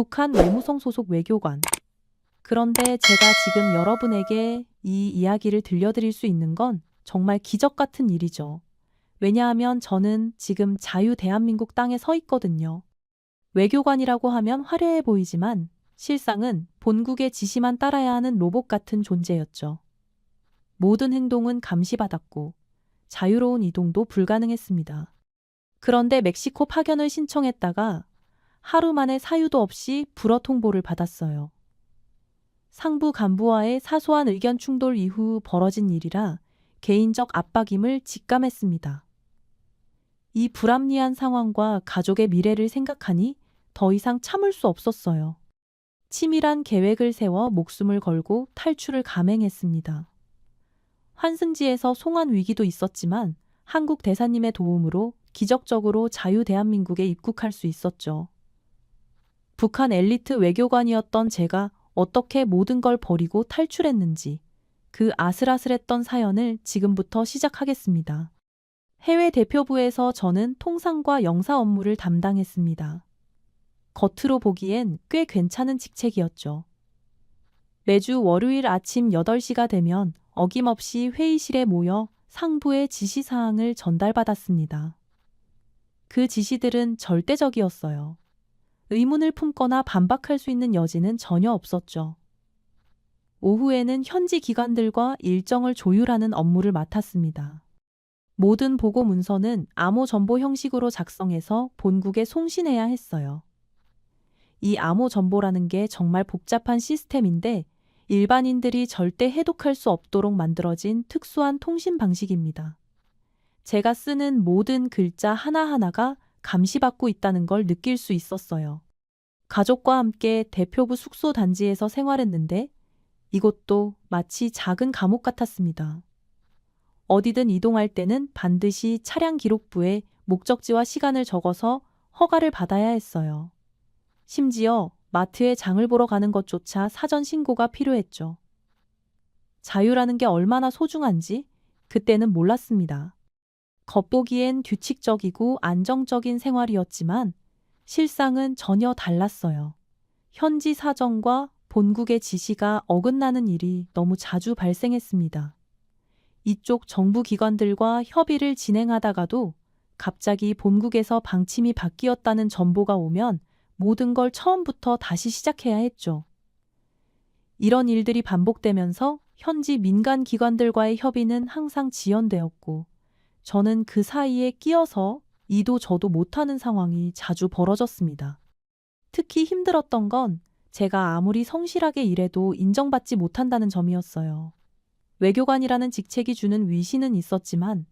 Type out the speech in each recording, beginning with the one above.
북한 외무성 소속 외교관. 그런데 제가 지금 여러분에게 이 이야기를 들려드릴 수 있는 건 정말 기적 같은 일이죠. 왜냐하면 저는 지금 자유 대한민국 땅에 서 있거든요. 외교관이라고 하면 화려해 보이지만 실상은 본국의 지시만 따라야 하는 로봇 같은 존재였죠. 모든 행동은 감시받았고 자유로운 이동도 불가능했습니다. 그런데 멕시코 파견을 신청했다가 하루 만에 사유도 없이 불어 통보를 받았어요. 상부 간부와의 사소한 의견 충돌 이후 벌어진 일이라 개인적 압박임을 직감했습니다. 이 불합리한 상황과 가족의 미래를 생각하니 더 이상 참을 수 없었어요. 치밀한 계획을 세워 목숨을 걸고 탈출을 감행했습니다. 환승지에서 송환 위기도 있었지만 한국 대사님의 도움으로 기적적으로 자유 대한민국에 입국할 수 있었죠. 북한 엘리트 외교관이었던 제가 어떻게 모든 걸 버리고 탈출했는지 그 아슬아슬했던 사연을 지금부터 시작하겠습니다. 해외 대표부에서 저는 통상과 영사 업무를 담당했습니다. 겉으로 보기엔 꽤 괜찮은 직책이었죠. 매주 월요일 아침 8시가 되면 어김없이 회의실에 모여 상부의 지시사항을 전달받았습니다. 그 지시들은 절대적이었어요. 의문을 품거나 반박할 수 있는 여지는 전혀 없었죠. 오후에는 현지 기관들과 일정을 조율하는 업무를 맡았습니다. 모든 보고 문서는 암호 정보 형식으로 작성해서 본국에 송신해야 했어요. 이 암호 정보라는 게 정말 복잡한 시스템인데 일반인들이 절대 해독할 수 없도록 만들어진 특수한 통신 방식입니다. 제가 쓰는 모든 글자 하나하나가 감시받고 있다는 걸 느낄 수 있었어요. 가족과 함께 대표부 숙소 단지에서 생활했는데 이곳도 마치 작은 감옥 같았습니다. 어디든 이동할 때는 반드시 차량 기록부에 목적지와 시간을 적어서 허가를 받아야 했어요. 심지어 마트에 장을 보러 가는 것조차 사전 신고가 필요했죠. 자유라는 게 얼마나 소중한지 그때는 몰랐습니다. 겉보기엔 규칙적이고 안정적인 생활이었지만 실상은 전혀 달랐어요. 현지 사정과 본국의 지시가 어긋나는 일이 너무 자주 발생했습니다. 이쪽 정부 기관들과 협의를 진행하다가도 갑자기 본국에서 방침이 바뀌었다는 정보가 오면 모든 걸 처음부터 다시 시작해야 했죠. 이런 일들이 반복되면서 현지 민간 기관들과의 협의는 항상 지연되었고 저는 그 사이에 끼어서 이도 저도 못하는 상황이 자주 벌어졌습니다. 특히 힘들었던 건 제가 아무리 성실하게 일해도 인정받지 못한다는 점이었어요. 외교관이라는 직책이 주는 위신은 있었지만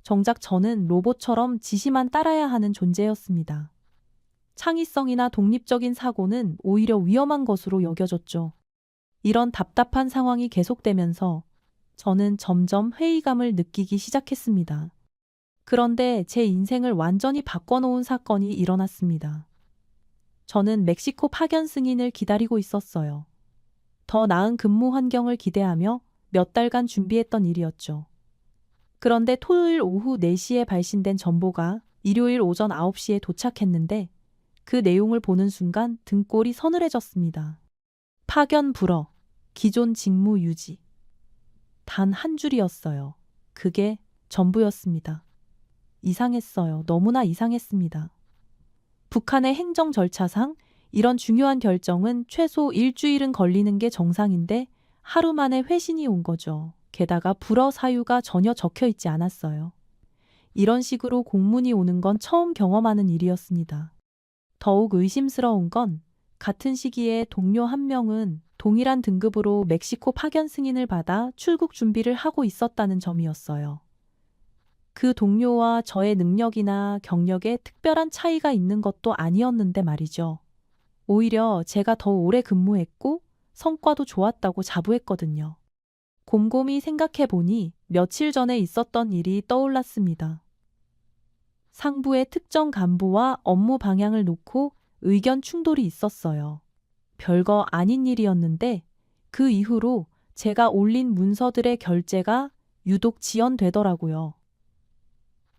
정작 저는 로봇처럼 지시만 따라야 하는 존재였습니다. 창의성이나 독립적인 사고는 오히려 위험한 것으로 여겨졌죠. 이런 답답한 상황이 계속되면서 저는 점점 회의감을 느끼기 시작했습니다. 그런데 제 인생을 완전히 바꿔놓은 사건이 일어났습니다. 저는 멕시코 파견 승인을 기다리고 있었어요. 더 나은 근무 환경을 기대하며 몇 달간 준비했던 일이었죠. 그런데 토요일 오후 4시에 발신된 전보가 일요일 오전 9시에 도착했는데 그 내용을 보는 순간 등골이 서늘해졌습니다. 파견 불어, 기존 직무 유지. 단 한 줄이었어요. 그게 전부였습니다. 이상했어요. 너무나 이상했습니다. 북한의 행정 절차상 이런 중요한 결정은 최소 일주일은 걸리는 게 정상인데 하루 만에 회신이 온 거죠. 게다가 불어 사유가 전혀 적혀 있지 않았어요. 이런 식으로 공문이 오는 건 처음 경험하는 일이었습니다. 더욱 의심스러운 건 같은 시기에 동료 한 명은 동일한 등급으로 멕시코 파견 승인을 받아 출국 준비를 하고 있었다는 점이었어요. 그 동료와 저의 능력이나 경력에 특별한 차이가 있는 것도 아니었는데 말이죠. 오히려 제가 더 오래 근무했고 성과도 좋았다고 자부했거든요. 곰곰이 생각해 보니 며칠 전에 있었던 일이 떠올랐습니다. 상부의 특정 간부와 업무 방향을 놓고 의견 충돌이 있었어요. 별거 아닌 일이었는데 그 이후로 제가 올린 문서들의 결제가 유독 지연되더라고요.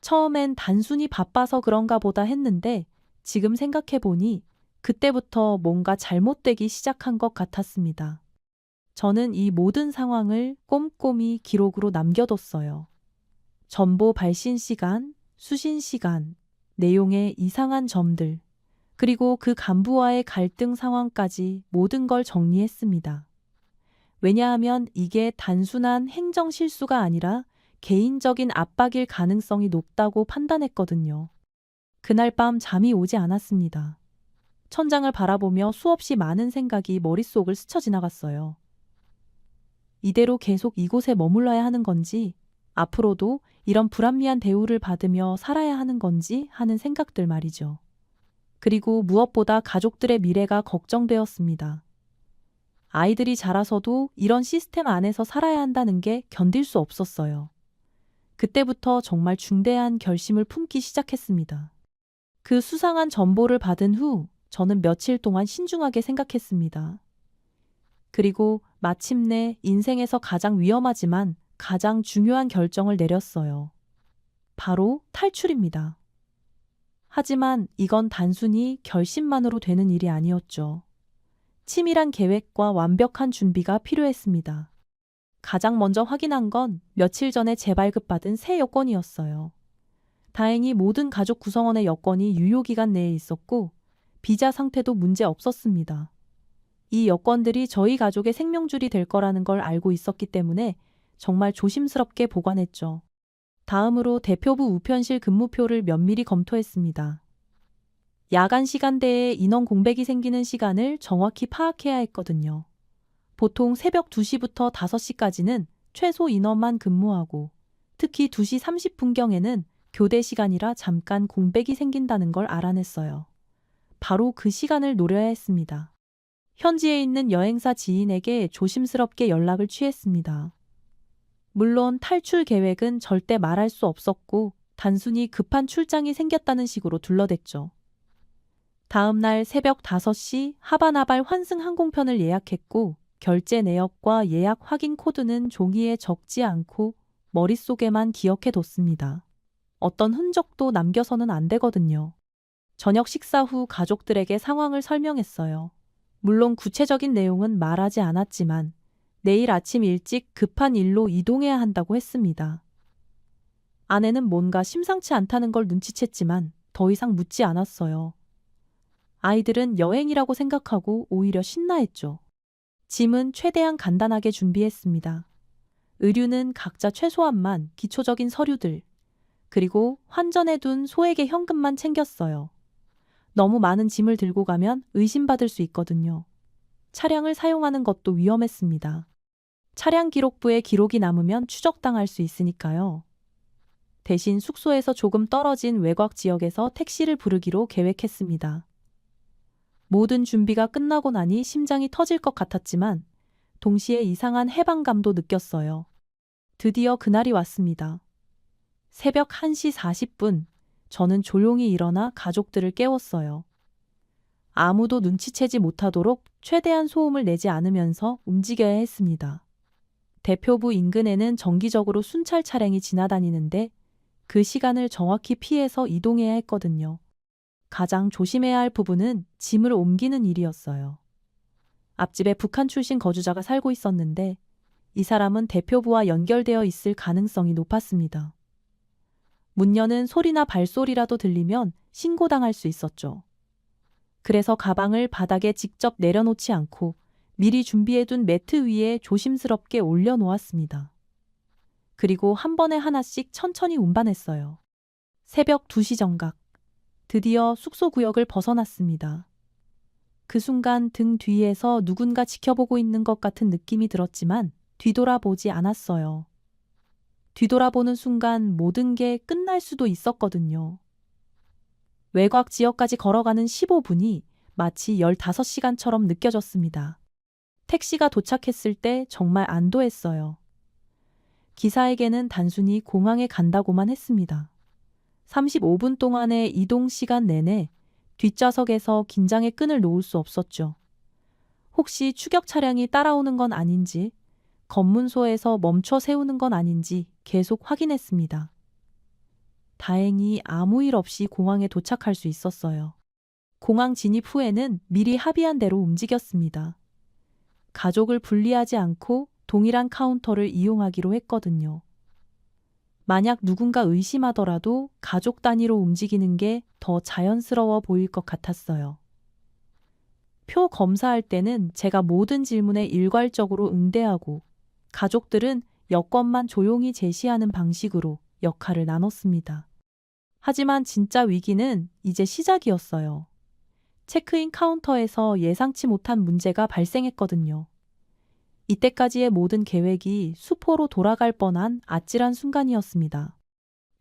처음엔 단순히 바빠서 그런가 보다 했는데 지금 생각해 보니 그때부터 뭔가 잘못되기 시작한 것 같았습니다. 저는 이 모든 상황을 꼼꼼히 기록으로 남겨뒀어요. 전보 발신 시간, 수신 시간, 내용의 이상한 점들, 그리고 그 간부와의 갈등 상황까지 모든 걸 정리했습니다. 왜냐하면 이게 단순한 행정 실수가 아니라 개인적인 압박일 가능성이 높다고 판단했거든요. 그날 밤 잠이 오지 않았습니다. 천장을 바라보며 수없이 많은 생각이 머릿속을 스쳐 지나갔어요. 이대로 계속 이곳에 머물러야 하는 건지, 앞으로도 이런 불합리한 대우를 받으며 살아야 하는 건지 하는 생각들 말이죠. 그리고 무엇보다 가족들의 미래가 걱정되었습니다. 아이들이 자라서도 이런 시스템 안에서 살아야 한다는 게 견딜 수 없었어요. 그때부터 정말 중대한 결심을 품기 시작했습니다. 그 수상한 정보를 받은 후 저는 며칠 동안 신중하게 생각했습니다. 그리고 마침내 인생에서 가장 위험하지만 가장 중요한 결정을 내렸어요. 바로 탈출입니다. 하지만 이건 단순히 결심만으로 되는 일이 아니었죠. 치밀한 계획과 완벽한 준비가 필요했습니다. 가장 먼저 확인한 건 며칠 전에 재발급받은 새 여권이었어요. 다행히 모든 가족 구성원의 여권이 유효기간 내에 있었고 비자 상태도 문제 없었습니다. 이 여권들이 저희 가족의 생명줄이 될 거라는 걸 알고 있었기 때문에 정말 조심스럽게 보관했죠. 다음으로 대표부 우편실 근무표를 면밀히 검토했습니다. 야간 시간대에 인원 공백이 생기는 시간을 정확히 파악해야 했거든요. 보통 새벽 2시부터 5시까지는 최소 인원만 근무하고 특히 2시 30분경에는 교대 시간이라 잠깐 공백이 생긴다는 걸 알아냈어요. 바로 그 시간을 노려야 했습니다. 현지에 있는 여행사 지인에게 조심스럽게 연락을 취했습니다. 물론 탈출 계획은 절대 말할 수 없었고 단순히 급한 출장이 생겼다는 식으로 둘러댔죠. 다음 날 새벽 5시 하바나발 환승 항공편을 예약했고 결제 내역과 예약 확인 코드는 종이에 적지 않고 머릿속에만 기억해뒀습니다. 어떤 흔적도 남겨서는 안 되거든요. 저녁 식사 후 가족들에게 상황을 설명했어요. 물론 구체적인 내용은 말하지 않았지만 내일 아침 일찍 급한 일로 이동해야 한다고 했습니다. 아내는 뭔가 심상치 않다는 걸 눈치챘지만 더 이상 묻지 않았어요. 아이들은 여행이라고 생각하고 오히려 신나했죠. 짐은 최대한 간단하게 준비했습니다. 의류는 각자 최소한만 기초적인 서류들, 그리고 환전해둔 소액의 현금만 챙겼어요. 너무 많은 짐을 들고 가면 의심받을 수 있거든요. 차량을 사용하는 것도 위험했습니다. 차량 기록부에 기록이 남으면 추적당할 수 있으니까요. 대신 숙소에서 조금 떨어진 외곽 지역에서 택시를 부르기로 계획했습니다. 모든 준비가 끝나고 나니 심장이 터질 것 같았지만 동시에 이상한 해방감도 느꼈어요. 드디어 그날이 왔습니다. 새벽 1시 40분, 저는 조용히 일어나 가족들을 깨웠어요. 아무도 눈치채지 못하도록 최대한 소음을 내지 않으면서 움직여야 했습니다. 대표부 인근에는 정기적으로 순찰 차량이 지나다니는데 그 시간을 정확히 피해서 이동해야 했거든요. 가장 조심해야 할 부분은 짐을 옮기는 일이었어요. 앞집에 북한 출신 거주자가 살고 있었는데 이 사람은 대표부와 연결되어 있을 가능성이 높았습니다. 문 여는 소리나 발소리라도 들리면 신고당할 수 있었죠. 그래서 가방을 바닥에 직접 내려놓지 않고 미리 준비해둔 매트 위에 조심스럽게 올려놓았습니다. 그리고 한 번에 하나씩 천천히 운반했어요. 새벽 2시 정각. 드디어 숙소 구역을 벗어났습니다. 그 순간 등 뒤에서 누군가 지켜보고 있는 것 같은 느낌이 들었지만 뒤돌아보지 않았어요. 뒤돌아보는 순간 모든 게 끝날 수도 있었거든요. 외곽 지역까지 걸어가는 15분이 마치 15시간처럼 느껴졌습니다. 택시가 도착했을 때 정말 안도했어요. 기사에게는 단순히 공항에 간다고만 했습니다. 35분 동안의 이동 시간 내내 뒷좌석에서 긴장의 끈을 놓을 수 없었죠. 혹시 추격 차량이 따라오는 건 아닌지, 검문소에서 멈춰 세우는 건 아닌지 계속 확인했습니다. 다행히 아무 일 없이 공항에 도착할 수 있었어요. 공항 진입 후에는 미리 합의한 대로 움직였습니다. 가족을 분리하지 않고 동일한 카운터를 이용하기로 했거든요. 만약 누군가 의심하더라도 가족 단위로 움직이는 게 더 자연스러워 보일 것 같았어요. 표 검사할 때는 제가 모든 질문에 일괄적으로 응대하고 가족들은 여권만 조용히 제시하는 방식으로 역할을 나눴습니다. 하지만 진짜 위기는 이제 시작이었어요. 체크인 카운터에서 예상치 못한 문제가 발생했거든요. 이때까지의 모든 계획이 수포로 돌아갈 뻔한 아찔한 순간이었습니다.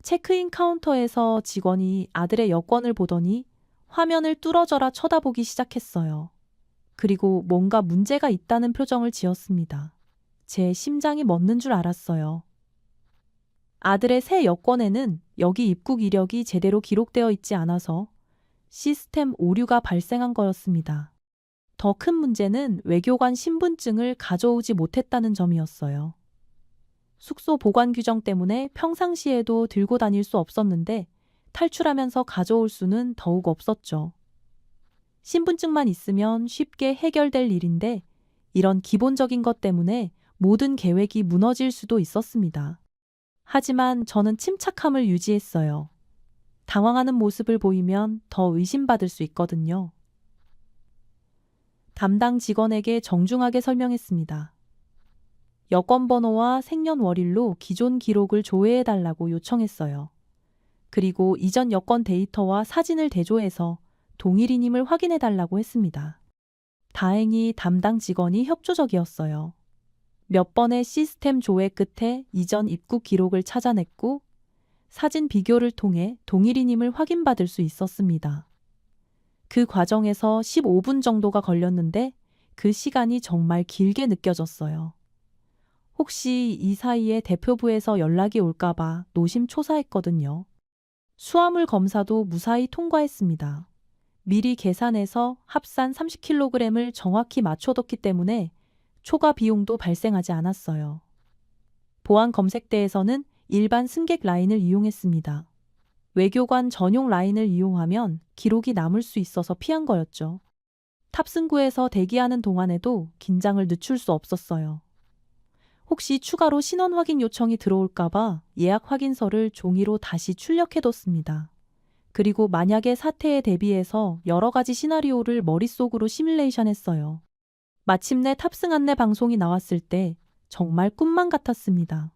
체크인 카운터에서 직원이 아들의 여권을 보더니 화면을 뚫어져라 쳐다보기 시작했어요. 그리고 뭔가 문제가 있다는 표정을 지었습니다. 제 심장이 멎는 줄 알았어요. 아들의 새 여권에는 여기 입국 이력이 제대로 기록되어 있지 않아서 시스템 오류가 발생한 거였습니다. 더 큰 문제는 외교관 신분증을 가져오지 못했다는 점이었어요. 숙소 보관 규정 때문에 평상시에도 들고 다닐 수 없었는데 탈출하면서 가져올 수는 더욱 없었죠. 신분증만 있으면 쉽게 해결될 일인데 이런 기본적인 것 때문에 모든 계획이 무너질 수도 있었습니다. 하지만 저는 침착함을 유지했어요. 당황하는 모습을 보이면 더 의심받을 수 있거든요. 담당 직원에게 정중하게 설명했습니다. 여권 번호와 생년월일로 기존 기록을 조회해달라고 요청했어요. 그리고 이전 여권 데이터와 사진을 대조해서 동일인임을 확인해달라고 했습니다. 다행히 담당 직원이 협조적이었어요. 몇 번의 시스템 조회 끝에 이전 입국 기록을 찾아냈고 사진 비교를 통해 동일인임을 확인받을 수 있었습니다. 그 과정에서 15분 정도가 걸렸는데 그 시간이 정말 길게 느껴졌어요. 혹시 이 사이에 대표부에서 연락이 올까봐 노심초사했거든요. 수화물 검사도 무사히 통과했습니다. 미리 계산해서 합산 30kg을 정확히 맞춰뒀기 때문에 초과 비용도 발생하지 않았어요. 보안 검색대에서는 일반 승객 라인을 이용했습니다. 외교관 전용 라인을 이용하면 기록이 남을 수 있어서 피한 거였죠. 탑승구에서 대기하는 동안에도 긴장을 늦출 수 없었어요. 혹시 추가로 신원 확인 요청이 들어올까봐 예약 확인서를 종이로 다시 출력해뒀습니다. 그리고 만약의 사태에 대비해서 여러 가지 시나리오를 머릿속으로 시뮬레이션 했어요. 마침내 탑승 안내 방송이 나왔을 때 정말 꿈만 같았습니다.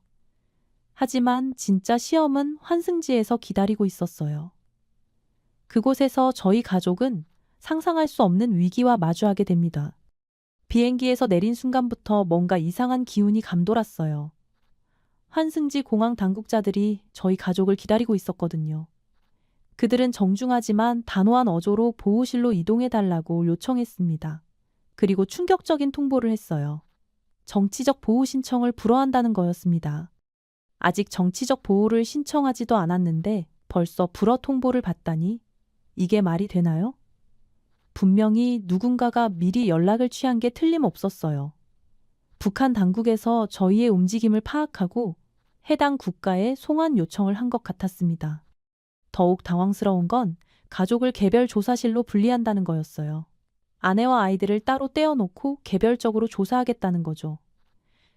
하지만 진짜 시험은 환승지에서 기다리고 있었어요. 그곳에서 저희 가족은 상상할 수 없는 위기와 마주하게 됩니다. 비행기에서 내린 순간부터 뭔가 이상한 기운이 감돌았어요. 환승지 공항 당국자들이 저희 가족을 기다리고 있었거든요. 그들은 정중하지만 단호한 어조로 보호실로 이동해달라고 요청했습니다. 그리고 충격적인 통보를 했어요. 정치적 보호 신청을 불허한다는 거였습니다. 아직 정치적 보호를 신청하지도 않았는데 벌써 불허 통보를 받다니 이게 말이 되나요? 분명히 누군가가 미리 연락을 취한 게 틀림없었어요. 북한 당국에서 저희의 움직임을 파악하고 해당 국가에 송환 요청을 한 것 같았습니다. 더욱 당황스러운 건 가족을 개별 조사실로 분리한다는 거였어요. 아내와 아이들을 따로 떼어놓고 개별적으로 조사하겠다는 거죠.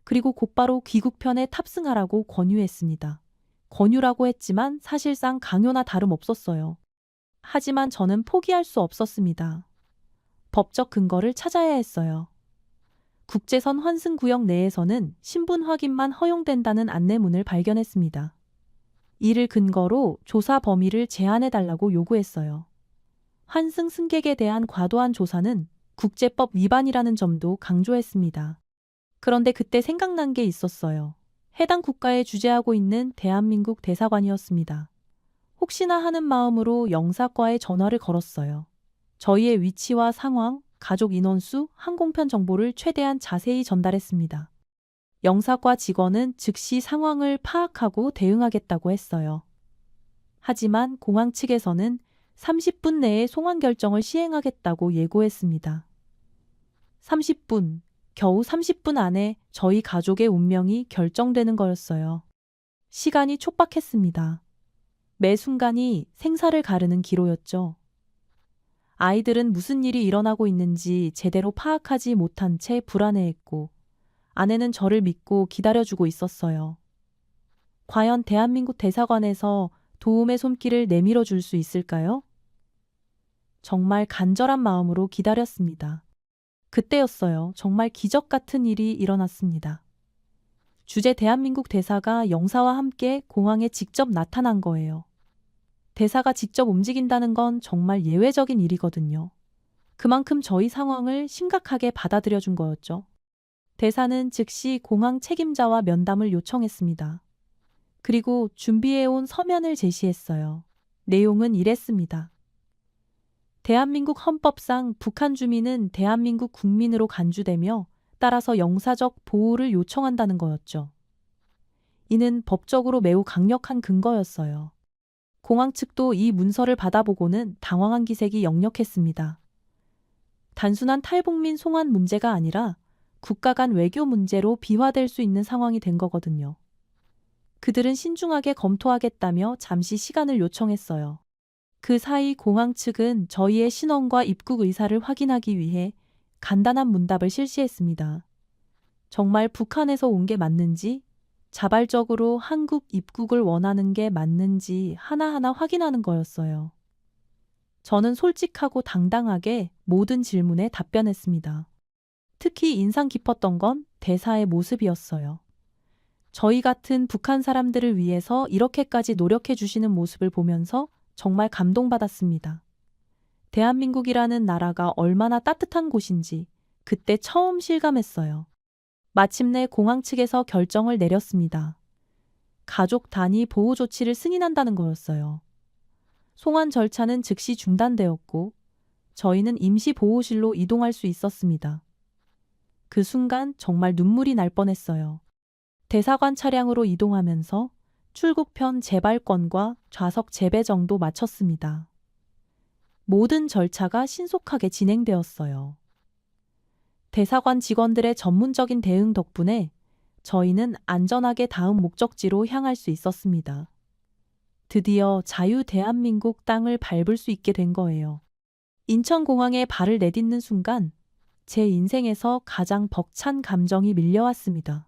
그리고 곧바로 귀국편에 탑승하라고 권유했습니다. 권유라고 했지만 사실상 강요나 다름없었어요. 하지만 저는 포기할 수 없었습니다. 법적 근거를 찾아야 했어요. 국제선 환승구역 내에서는 신분 확인만 허용된다는 안내문을 발견했습니다. 이를 근거로 조사 범위를 제한해달라고 요구했어요. 환승 승객에 대한 과도한 조사는 국제법 위반이라는 점도 강조했습니다. 그런데 그때 생각난 게 있었어요. 해당 국가에 주재하고 있는 대한민국 대사관이었습니다. 혹시나 하는 마음으로 영사과에 전화를 걸었어요. 저희의 위치와 상황, 가족 인원수, 항공편 정보를 최대한 자세히 전달했습니다. 영사과 직원은 즉시 상황을 파악하고 대응하겠다고 했어요. 하지만 공항 측에서는 30분 내에 송환 결정을 시행하겠다고 예고했습니다. 30분, 겨우 30분 안에 저희 가족의 운명이 결정되는 거였어요. 시간이 촉박했습니다. 매 순간이 생사를 가르는 기로였죠. 아이들은 무슨 일이 일어나고 있는지 제대로 파악하지 못한 채 불안해했고, 아내는 저를 믿고 기다려주고 있었어요. 과연 대한민국 대사관에서 도움의 손길을 내밀어 줄 수 있을까요? 정말 간절한 마음으로 기다렸습니다. 그때였어요. 정말 기적 같은 일이 일어났습니다. 주재 대한민국 대사가 영사와 함께 공항에 직접 나타난 거예요. 대사가 직접 움직인다는 건 정말 예외적인 일이거든요. 그만큼 저희 상황을 심각하게 받아들여 준 거였죠. 대사는 즉시 공항 책임자와 면담을 요청했습니다. 그리고 준비해온 서면을 제시했어요. 내용은 이랬습니다. 대한민국 헌법상 북한 주민은 대한민국 국민으로 간주되며 따라서 영사적 보호를 요청한다는 거였죠. 이는 법적으로 매우 강력한 근거였어요. 공항 측도 이 문서를 받아보고는 당황한 기색이 역력했습니다. 단순한 탈북민 송환 문제가 아니라 국가 간 외교 문제로 비화될 수 있는 상황이 된 거거든요. 그들은 신중하게 검토하겠다며 잠시 시간을 요청했어요. 그 사이 공항 측은 저희의 신원과 입국 의사를 확인하기 위해 간단한 문답을 실시했습니다. 정말 북한에서 온 게 맞는지, 자발적으로 한국 입국을 원하는 게 맞는지 하나하나 확인하는 거였어요. 저는 솔직하고 당당하게 모든 질문에 답변했습니다. 특히 인상 깊었던 건 대사의 모습이었어요. 저희 같은 북한 사람들을 위해서 이렇게까지 노력해 주시는 모습을 보면서 정말 감동받았습니다. 대한민국이라는 나라가 얼마나 따뜻한 곳인지 그때 처음 실감했어요. 마침내 공항 측에서 결정을 내렸습니다. 가족 단위 보호 조치를 승인한다는 거였어요. 송환 절차는 즉시 중단되었고 저희는 임시 보호실로 이동할 수 있었습니다. 그 순간 정말 눈물이 날 뻔했어요. 대사관 차량으로 이동하면서 출국편 재발권과 좌석 재배정도 마쳤습니다. 모든 절차가 신속하게 진행되었어요. 대사관 직원들의 전문적인 대응 덕분에 저희는 안전하게 다음 목적지로 향할 수 있었습니다. 드디어 자유 대한민국 땅을 밟을 수 있게 된 거예요. 인천공항에 발을 내딛는 순간 제 인생에서 가장 벅찬 감정이 밀려왔습니다.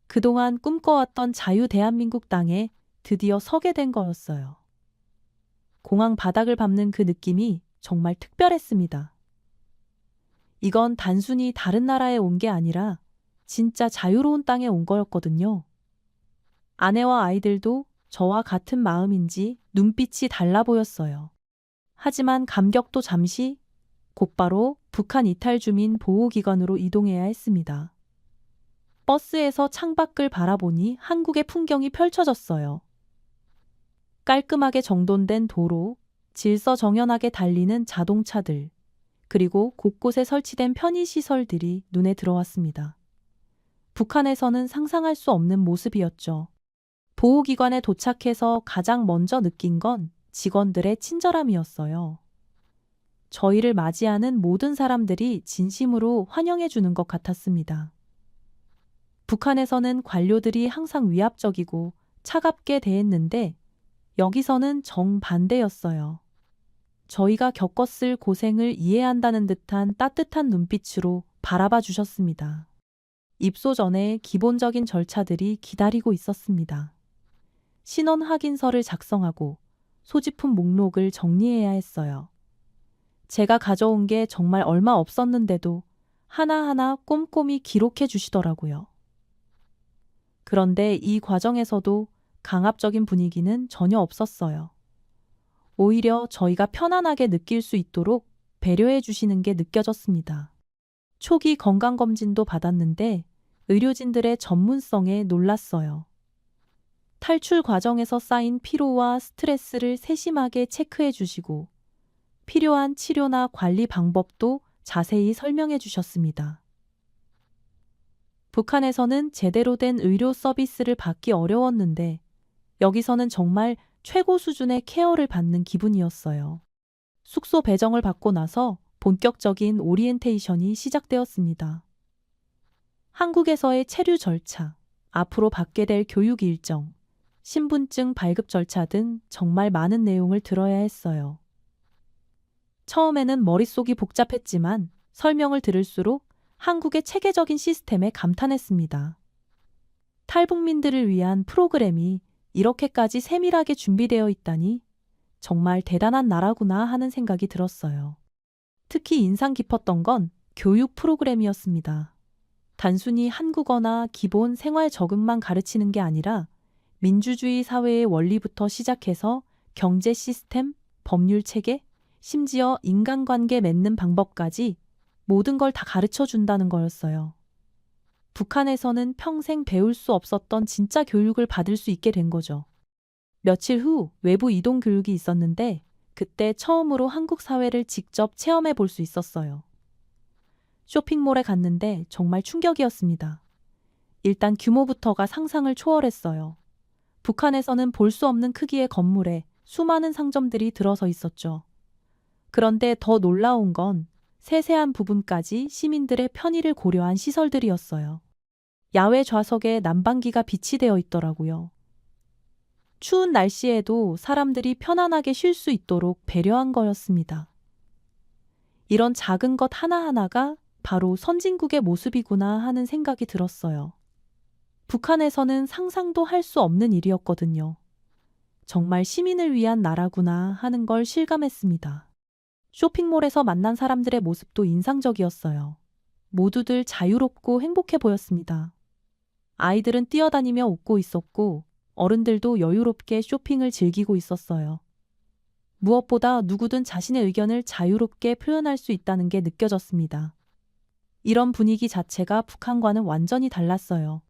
그동안 꿈꿔왔던 자유 대한민국 땅에 드디어 서게 된 거였어요. 공항 바닥을 밟는 그 느낌이 정말 특별했습니다. 이건 단순히 다른 나라에 온 게 아니라 진짜 자유로운 땅에 온 거였거든요. 아내와 아이들도 저와 같은 마음인지 눈빛이 달라 보였어요. 하지만 감격도 잠시 곧바로 북한 이탈 주민 보호기관으로 이동해야 했습니다. 버스에서 창밖을 바라보니 한국의 풍경이 펼쳐졌어요. 깔끔하게 정돈된 도로, 질서정연하게 달리는 자동차들, 그리고 곳곳에 설치된 편의시설들이 눈에 들어왔습니다. 북한에서는 상상할 수 없는 모습이었죠. 보호기관에 도착해서 가장 먼저 느낀 건 직원들의 친절함이었어요. 저희를 맞이하는 모든 사람들이 진심으로 환영해 주는 것 같았습니다. 북한에서는 관료들이 항상 위압적이고 차갑게 대했는데 여기서는 정반대였어요. 저희가 겪었을 고생을 이해한다는 듯한 따뜻한 눈빛으로 바라봐 주셨습니다. 입소 전에 기본적인 절차들이 기다리고 있었습니다. 신원 확인서를 작성하고 소지품 목록을 정리해야 했어요. 제가 가져온 게 정말 얼마 없었는데도 하나하나 꼼꼼히 기록해 주시더라고요. 그런데 이 과정에서도 강압적인 분위기는 전혀 없었어요. 오히려 저희가 편안하게 느낄 수 있도록 배려해 주시는 게 느껴졌습니다. 초기 건강검진도 받았는데 의료진들의 전문성에 놀랐어요. 탈출 과정에서 쌓인 피로와 스트레스를 세심하게 체크해 주시고 필요한 치료나 관리 방법도 자세히 설명해 주셨습니다. 북한에서는 제대로 된 의료 서비스를 받기 어려웠는데 여기서는 정말 최고 수준의 케어를 받는 기분이었어요. 숙소 배정을 받고 나서 본격적인 오리엔테이션이 시작되었습니다. 한국에서의 체류 절차, 앞으로 받게 될 교육 일정, 신분증 발급 절차 등 정말 많은 내용을 들어야 했어요. 처음에는 머릿속이 복잡했지만 설명을 들을수록 한국의 체계적인 시스템에 감탄했습니다. 탈북민들을 위한 프로그램이 이렇게까지 세밀하게 준비되어 있다니 정말 대단한 나라구나 하는 생각이 들었어요. 특히 인상 깊었던 건 교육 프로그램이었습니다. 단순히 한국어나 기본 생활 적응만 가르치는 게 아니라 민주주의 사회의 원리부터 시작해서 경제 시스템, 법률 체계, 심지어 인간관계 맺는 방법까지 모든 걸 다 가르쳐 준다는 거였어요. 북한에서는 평생 배울 수 없었던 진짜 교육을 받을 수 있게 된 거죠. 며칠 후 외부 이동 교육이 있었는데 그때 처음으로 한국 사회를 직접 체험해 볼 수 있었어요. 쇼핑몰에 갔는데 정말 충격이었습니다. 일단 규모부터가 상상을 초월했어요. 북한에서는 볼 수 없는 크기의 건물에 수많은 상점들이 들어서 있었죠. 그런데 더 놀라운 건 세세한 부분까지 시민들의 편의를 고려한 시설들이었어요. 야외 좌석에 난방기가 비치되어 있더라고요. 추운 날씨에도 사람들이 편안하게 쉴 수 있도록 배려한 거였습니다. 이런 작은 것 하나하나가 바로 선진국의 모습이구나 하는 생각이 들었어요. 북한에서는 상상도 할 수 없는 일이었거든요. 정말 시민을 위한 나라구나 하는 걸 실감했습니다. 쇼핑몰에서 만난 사람들의 모습도 인상적이었어요. 모두들 자유롭고 행복해 보였습니다. 아이들은 뛰어다니며 웃고 있었고 어른들도 여유롭게 쇼핑을 즐기고 있었어요. 무엇보다 누구든 자신의 의견을 자유롭게 표현할 수 있다는 게 느껴졌습니다. 이런 분위기 자체가 북한과는 완전히 달랐어요.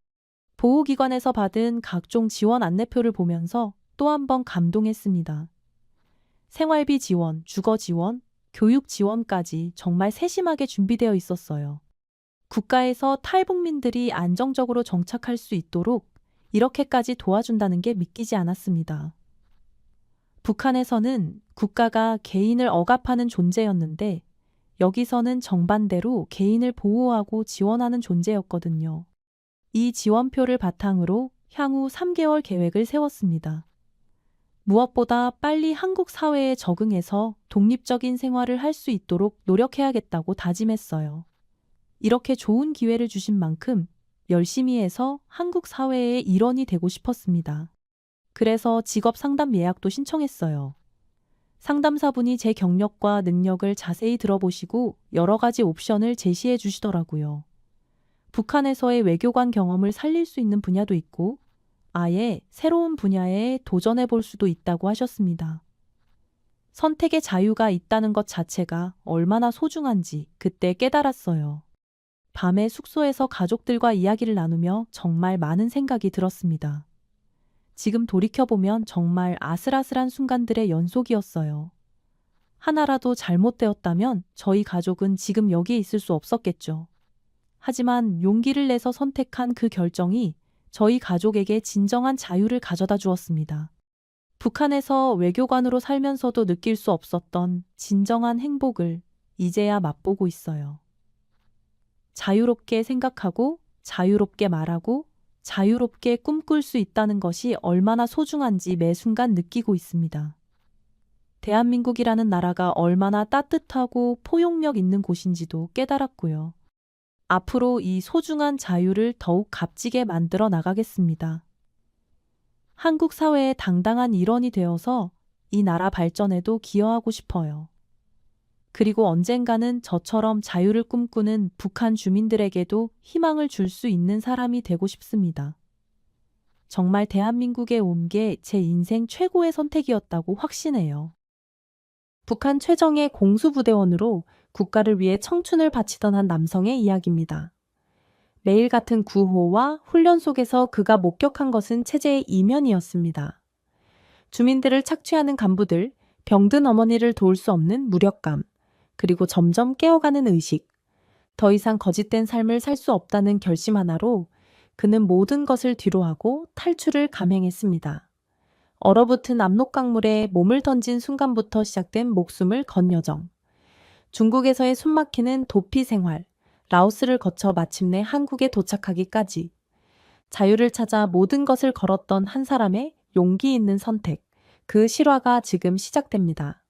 보호기관에서 받은 각종 지원 안내표를 보면서 또 한 번 감동했습니다. 생활비 지원, 주거 지원, 교육 지원까지 정말 세심하게 준비되어 있었어요. 국가에서 탈북민들이 안정적으로 정착할 수 있도록 이렇게까지 도와준다는 게 믿기지 않았습니다. 북한에서는 국가가 개인을 억압하는 존재였는데 여기서는 정반대로 개인을 보호하고 지원하는 존재였거든요. 이 지원표를 바탕으로 향후 3개월 계획을 세웠습니다. 무엇보다 빨리 한국 사회에 적응해서 독립적인 생활을 할 수 있도록 노력해야겠다고 다짐했어요. 이렇게 좋은 기회를 주신 만큼 열심히 해서 한국 사회의 일원이 되고 싶었습니다. 그래서 직업 상담 예약도 신청했어요. 상담사분이 제 경력과 능력을 자세히 들어보시고 여러 가지 옵션을 제시해 주시더라고요. 북한에서의 외교관 경험을 살릴 수 있는 분야도 있고 아예 새로운 분야에 도전해 볼 수도 있다고 하셨습니다. 선택의 자유가 있다는 것 자체가 얼마나 소중한지 그때 깨달았어요. 밤에 숙소에서 가족들과 이야기를 나누며 정말 많은 생각이 들었습니다. 지금 돌이켜보면 정말 아슬아슬한 순간들의 연속이었어요. 하나라도 잘못되었다면 저희 가족은 지금 여기에 있을 수 없었겠죠. 하지만 용기를 내서 선택한 그 결정이 저희 가족에게 진정한 자유를 가져다 주었습니다. 북한에서 외교관으로 살면서도 느낄 수 없었던 진정한 행복을 이제야 맛보고 있어요. 자유롭게 생각하고 자유롭게 말하고 자유롭게 꿈꿀 수 있다는 것이 얼마나 소중한지 매 순간 느끼고 있습니다. 대한민국이라는 나라가 얼마나 따뜻하고 포용력 있는 곳인지도 깨달았고요. 앞으로 이 소중한 자유를 더욱 값지게 만들어 나가겠습니다. 한국 사회의 당당한 일원이 되어서 이 나라 발전에도 기여하고 싶어요. 그리고 언젠가는 저처럼 자유를 꿈꾸는 북한 주민들에게도 희망을 줄 수 있는 사람이 되고 싶습니다. 정말 대한민국에 온 게 제 인생 최고의 선택이었다고 확신해요. 북한 최정예 공수부대원으로 국가를 위해 청춘을 바치던 한 남성의 이야기입니다. 매일 같은 구호와 훈련 속에서 그가 목격한 것은 체제의 이면이었습니다. 주민들을 착취하는 간부들, 병든 어머니를 도울 수 없는 무력감, 그리고 점점 깨어가는 의식, 더 이상 거짓된 삶을 살 수 없다는 결심 하나로 그는 모든 것을 뒤로하고 탈출을 감행했습니다. 얼어붙은 압록강물에 몸을 던진 순간부터 시작된 목숨을 건 여정. 중국에서의 숨막히는 도피 생활, 라오스를 거쳐 마침내 한국에 도착하기까지 자유를 찾아 모든 것을 걸었던 한 사람의 용기 있는 선택, 그 실화가 지금 시작됩니다.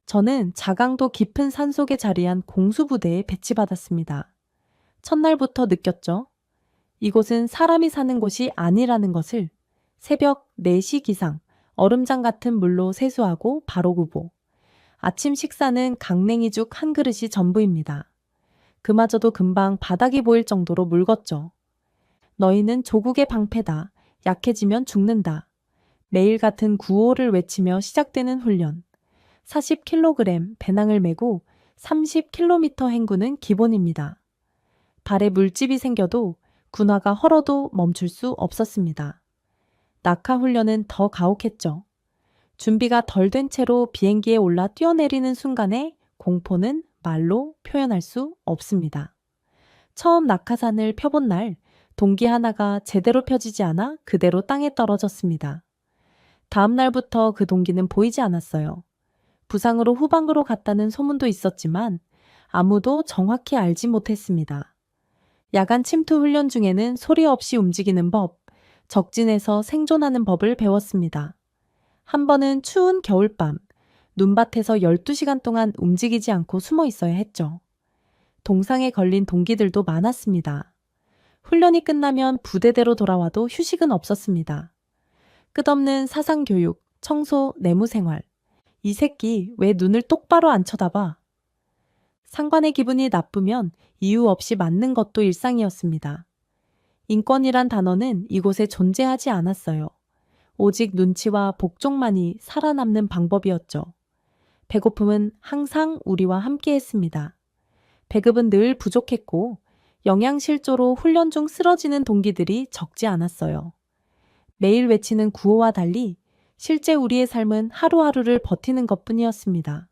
저는 자강도 깊은 산속에 자리한 공수부대에 배치받았습니다. 첫날부터 느꼈죠. 이곳은 사람이 사는 곳이 아니라는 것을. 새벽 4시 기상, 얼음장 같은 물로 세수하고 바로 구보. 아침 식사는 강냉이죽 한 그릇이 전부입니다. 그마저도 금방 바닥이 보일 정도로 묽었죠. 너희는 조국의 방패다. 약해지면 죽는다. 매일 같은 구호를 외치며 시작되는 훈련. 40kg 배낭을 메고 30km 행군은 기본입니다. 발에 물집이 생겨도 군화가 헐어도 멈출 수 없었습니다. 낙하 훈련은 더 가혹했죠. 준비가 덜 된 채로 비행기에 올라 뛰어내리는 순간에 공포는 말로 표현할 수 없습니다. 처음 낙하산을 펴본 날 동기 하나가 제대로 펴지지 않아 그대로 땅에 떨어졌습니다. 다음 날부터 그 동기는 보이지 않았어요. 부상으로 후방으로 갔다는 소문도 있었지만 아무도 정확히 알지 못했습니다. 야간 침투 훈련 중에는 소리 없이 움직이는 법, 적진에서 생존하는 법을 배웠습니다. 한 번은 추운 겨울밤, 눈밭에서 12시간 동안 움직이지 않고 숨어 있어야 했죠. 동상에 걸린 동기들도 많았습니다. 훈련이 끝나면 부대대로 돌아와도 휴식은 없었습니다. 끝없는 사상교육, 청소, 내무생활. 이 새끼 왜 눈을 똑바로 안 쳐다봐? 상관의 기분이 나쁘면 이유 없이 맞는 것도 일상이었습니다. 인권이란 단어는 이곳에 존재하지 않았어요. 오직 눈치와 복종만이 살아남는 방법이었죠. 배고픔은 항상 우리와 함께 했습니다. 배급은 늘 부족했고 영양실조로 훈련 중 쓰러지는 동기들이 적지 않았어요. 매일 외치는 구호와 달리 실제 우리의 삶은 하루하루를 버티는 것뿐이었습니다.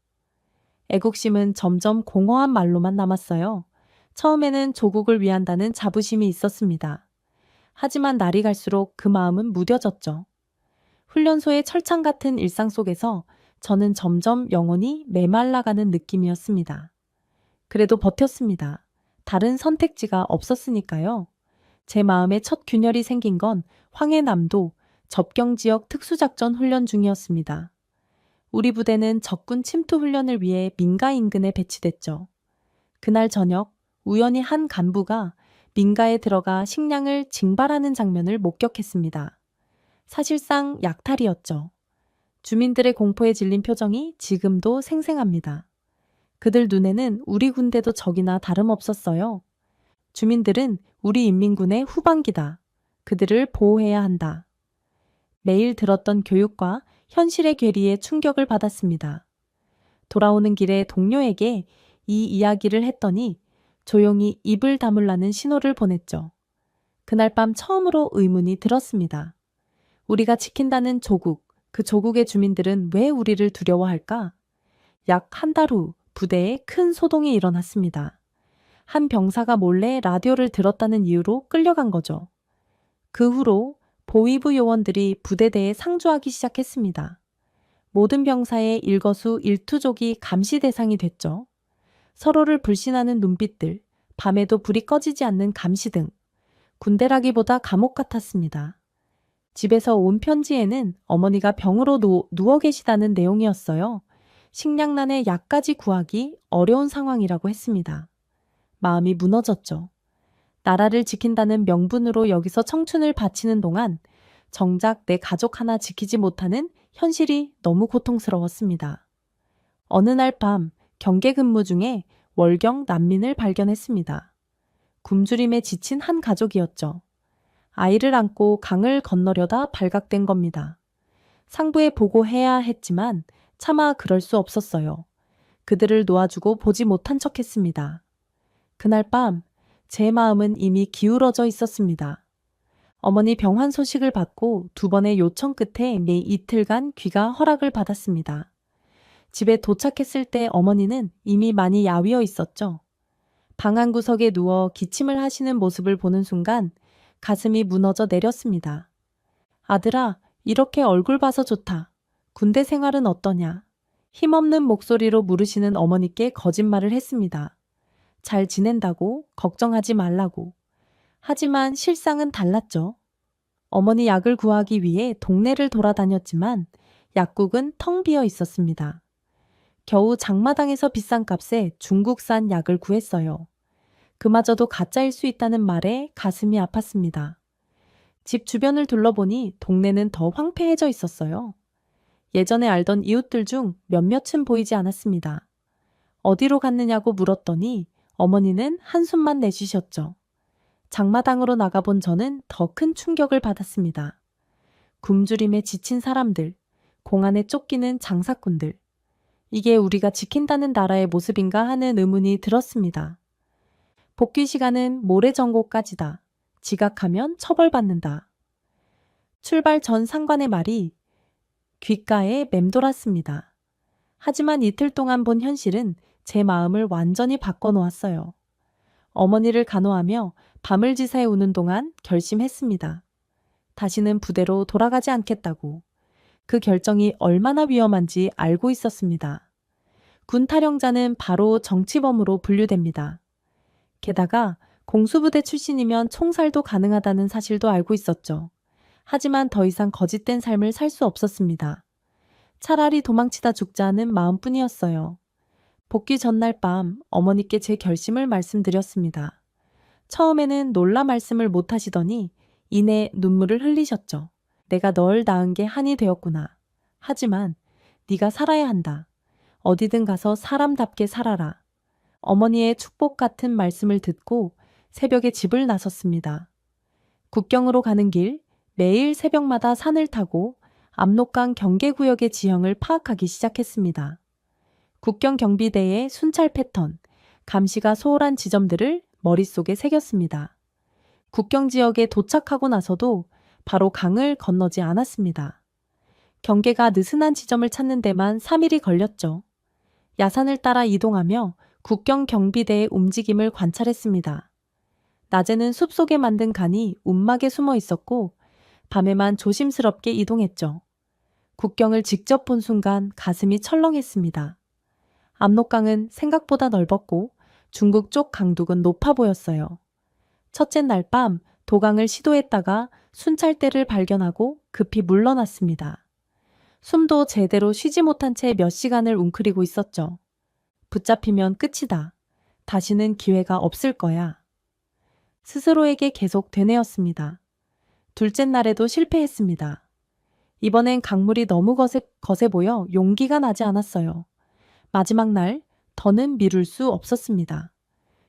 애국심은 점점 공허한 말로만 남았어요. 처음에는 조국을 위한다는 자부심이 있었습니다. 하지만 날이 갈수록 그 마음은 무뎌졌죠. 훈련소의 철창 같은 일상 속에서 저는 점점 영혼이 메말라가는 느낌이었습니다. 그래도 버텼습니다. 다른 선택지가 없었으니까요. 제 마음에 첫 균열이 생긴 건 황해남도 접경지역 특수작전 훈련 중이었습니다. 우리 부대는 적군 침투 훈련을 위해 민가 인근에 배치됐죠. 그날 저녁 우연히 한 간부가 민가에 들어가 식량을 징발하는 장면을 목격했습니다. 사실상 약탈이었죠. 주민들의 공포에 질린 표정이 지금도 생생합니다. 그들 눈에는 우리 군대도 적이나 다름없었어요. 주민들은 우리 인민군의 후방기다. 그들을 보호해야 한다. 매일 들었던 교육과 현실의 괴리에 충격을 받았습니다. 돌아오는 길에 동료에게 이 이야기를 했더니 조용히 입을 다물라는 신호를 보냈죠. 그날 밤 처음으로 의문이 들었습니다. 우리가 지킨다는 조국, 그 조국의 주민들은 왜 우리를 두려워할까? 약 한 달 후 부대에 큰 소동이 일어났습니다. 한 병사가 몰래 라디오를 들었다는 이유로 끌려간 거죠. 그 후로 보위부 요원들이 부대대에 상주하기 시작했습니다. 모든 병사의 일거수일투족이 감시 대상이 됐죠. 서로를 불신하는 눈빛들, 밤에도 불이 꺼지지 않는 감시 등 군대라기보다 감옥 같았습니다. 집에서 온 편지에는 어머니가 병으로 누워 계시다는 내용이었어요. 식량난에 약까지 구하기 어려운 상황이라고 했습니다. 마음이 무너졌죠. 나라를 지킨다는 명분으로 여기서 청춘을 바치는 동안 정작 내 가족 하나 지키지 못하는 현실이 너무 고통스러웠습니다. 어느 날 밤 경계 근무 중에 월경 난민을 발견했습니다. 굶주림에 지친 한 가족이었죠. 아이를 안고 강을 건너려다 발각된 겁니다. 상부에 보고해야 했지만 차마 그럴 수 없었어요. 그들을 놓아주고 보지 못한 척했습니다. 그날 밤 제 마음은 이미 기울어져 있었습니다. 어머니 병환 소식을 받고 2번의 요청 끝에 매 이틀간 귀가 허락을 받았습니다. 집에 도착했을 때 어머니는 이미 많이 야위어 있었죠. 방 한 구석에 누워 기침을 하시는 모습을 보는 순간 가슴이 무너져 내렸습니다. 아들아, 이렇게 얼굴 봐서 좋다. 군대 생활은 어떠냐? 힘없는 목소리로 물으시는 어머니께 거짓말을 했습니다. 잘 지낸다고, 걱정하지 말라고. 하지만 실상은 달랐죠. 어머니 약을 구하기 위해 동네를 돌아다녔지만 약국은 텅 비어 있었습니다. 겨우 장마당에서 비싼 값에 중국산 약을 구했어요. 그마저도 가짜일 수 있다는 말에 가슴이 아팠습니다. 집 주변을 둘러보니 동네는 더 황폐해져 있었어요. 예전에 알던 이웃들 중 몇몇은 보이지 않았습니다. 어디로 갔느냐고 물었더니 어머니는 한숨만 내쉬셨죠. 장마당으로 나가본 저는 더 큰 충격을 받았습니다. 굶주림에 지친 사람들, 공안에 쫓기는 장사꾼들. 이게 우리가 지킨다는 나라의 모습인가 하는 의문이 들었습니다. 복귀 시간은 모레 정고까지다. 지각하면 처벌받는다. 출발 전 상관의 말이 귓가에 맴돌았습니다. 하지만 이틀 동안 본 현실은 제 마음을 완전히 바꿔놓았어요. 어머니를 간호하며 밤을 지새에 우는 동안 결심했습니다. 다시는 부대로 돌아가지 않겠다고. 그 결정이 얼마나 위험한지 알고 있었습니다. 군 탈영자는 바로 정치범으로 분류됩니다. 게다가 공수부대 출신이면 총살도 가능하다는 사실도 알고 있었죠. 하지만 더 이상 거짓된 삶을 살 수 없었습니다. 차라리 도망치다 죽자는 마음뿐이었어요. 복귀 전날 밤 어머니께 제 결심을 말씀드렸습니다. 처음에는 놀라 말씀을 못 하시더니 이내 눈물을 흘리셨죠. 내가 널 낳은 게 한이 되었구나. 하지만 네가 살아야 한다. 어디든 가서 사람답게 살아라. 어머니의 축복 같은 말씀을 듣고 새벽에 집을 나섰습니다. 국경으로 가는 길, 매일 새벽마다 산을 타고 압록강 경계구역의 지형을 파악하기 시작했습니다. 국경 경비대의 순찰 패턴, 감시가 소홀한 지점들을 머릿속에 새겼습니다. 국경 지역에 도착하고 나서도 바로 강을 건너지 않았습니다. 경계가 느슨한 지점을 찾는 데만 3일이 걸렸죠. 야산을 따라 이동하며 국경 경비대의 움직임을 관찰했습니다. 낮에는 숲속에 만든 간이 움막에 숨어 있었고 밤에만 조심스럽게 이동했죠. 국경을 직접 본 순간 가슴이 철렁했습니다. 압록강은 생각보다 넓었고 중국 쪽 강둑은 높아 보였어요. 첫째 날 밤 도강을 시도했다가 순찰대를 발견하고 급히 물러났습니다. 숨도 제대로 쉬지 못한 채 몇 시간을 웅크리고 있었죠. 붙잡히면 끝이다. 다시는 기회가 없을 거야. 스스로에게 계속 되뇌었습니다. 둘째 날에도 실패했습니다. 이번엔 강물이 너무 거세 보여 용기가 나지 않았어요. 마지막 날 더는 미룰 수 없었습니다.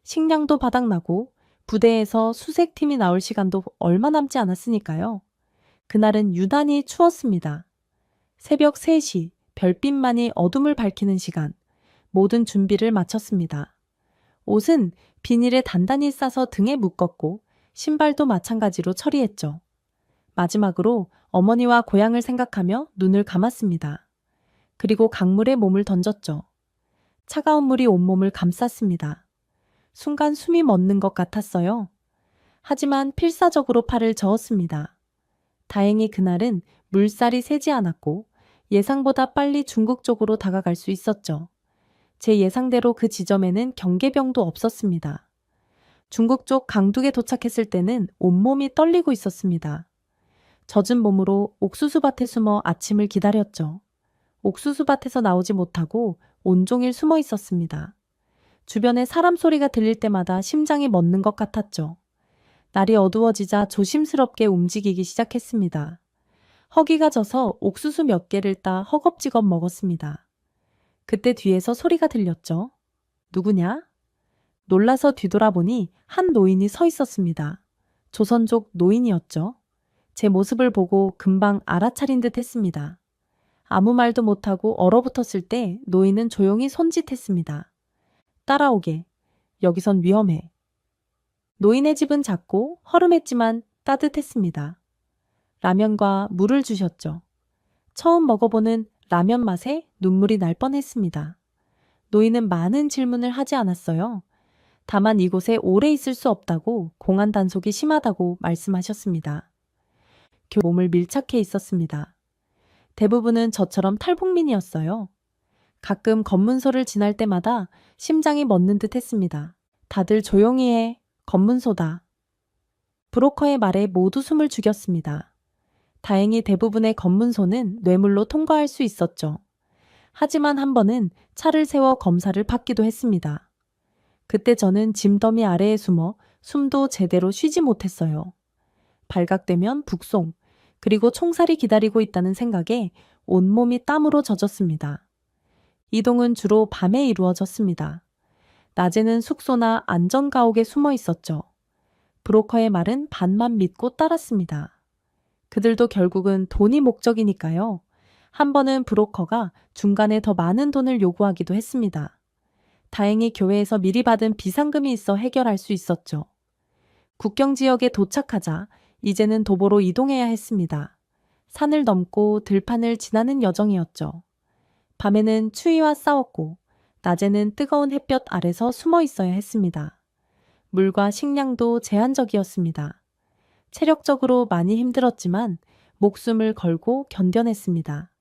식량도 바닥나고 부대에서 수색팀이 나올 시간도 얼마 남지 않았으니까요. 그날은 유난히 추웠습니다. 새벽 3시 별빛만이 어둠을 밝히는 시간, 모든 준비를 마쳤습니다. 옷은 비닐에 단단히 싸서 등에 묶었고 신발도 마찬가지로 처리했죠. 마지막으로 어머니와 고향을 생각하며 눈을 감았습니다. 그리고 강물에 몸을 던졌죠. 차가운 물이 온몸을 감쌌습니다. 순간 숨이 멎는 것 같았어요. 하지만 필사적으로 팔을 저었습니다. 다행히 그날은 물살이 세지 않았고 예상보다 빨리 중국 쪽으로 다가갈 수 있었죠. 제 예상대로 그 지점에는 경계병도 없었습니다. 중국 쪽 강둑에 도착했을 때는 온몸이 떨리고 있었습니다. 젖은 몸으로 옥수수밭에 숨어 아침을 기다렸죠. 옥수수밭에서 나오지 못하고 온종일 숨어 있었습니다. 주변에 사람 소리가 들릴 때마다 심장이 멎는 것 같았죠. 날이 어두워지자 조심스럽게 움직이기 시작했습니다. 허기가 져서 옥수수 몇 개를 따 허겁지겁 먹었습니다. 그때 뒤에서 소리가 들렸죠. 누구냐? 놀라서 뒤돌아보니 한 노인이 서 있었습니다. 조선족 노인이었죠. 제 모습을 보고 금방 알아차린 듯 했습니다. 아무 말도 못하고 얼어붙었을 때 노인은 조용히 손짓했습니다. 따라오게. 여기선 위험해. 노인의 집은 작고 허름했지만 따뜻했습니다. 라면과 물을 주셨죠. 처음 먹어보는 라면 맛에 눈물이 날 뻔했습니다. 노인은 많은 질문을 하지 않았어요. 다만 이곳에 오래 있을 수 없다고 공안 단속이 심하다고 말씀하셨습니다. 몸을 밀착해 있었습니다. 대부분은 저처럼 탈북민이었어요. 가끔 검문소를 지날 때마다 심장이 멎는 듯 했습니다. 다들 조용히 해. 검문소다. 브로커의 말에 모두 숨을 죽였습니다. 다행히 대부분의 검문소는 뇌물로 통과할 수 있었죠. 하지만 한 번은 차를 세워 검사를 받기도 했습니다. 그때 저는 짐더미 아래에 숨어 숨도 제대로 쉬지 못했어요. 발각되면 북송, 그리고 총살이 기다리고 있다는 생각에 온몸이 땀으로 젖었습니다. 이동은 주로 밤에 이루어졌습니다. 낮에는 숙소나 안전가옥에 숨어 있었죠. 브로커의 말은 반만 믿고 따랐습니다. 그들도 결국은 돈이 목적이니까요. 한 번은 브로커가 중간에 더 많은 돈을 요구하기도 했습니다. 다행히 교회에서 미리 받은 비상금이 있어 해결할 수 있었죠. 국경 지역에 도착하자 이제는 도보로 이동해야 했습니다. 산을 넘고 들판을 지나는 여정이었죠. 밤에는 추위와 싸웠고 낮에는 뜨거운 햇볕 아래서 숨어 있어야 했습니다. 물과 식량도 제한적이었습니다. 체력적으로 많이 힘들었지만 목숨을 걸고 견뎌냈습니다.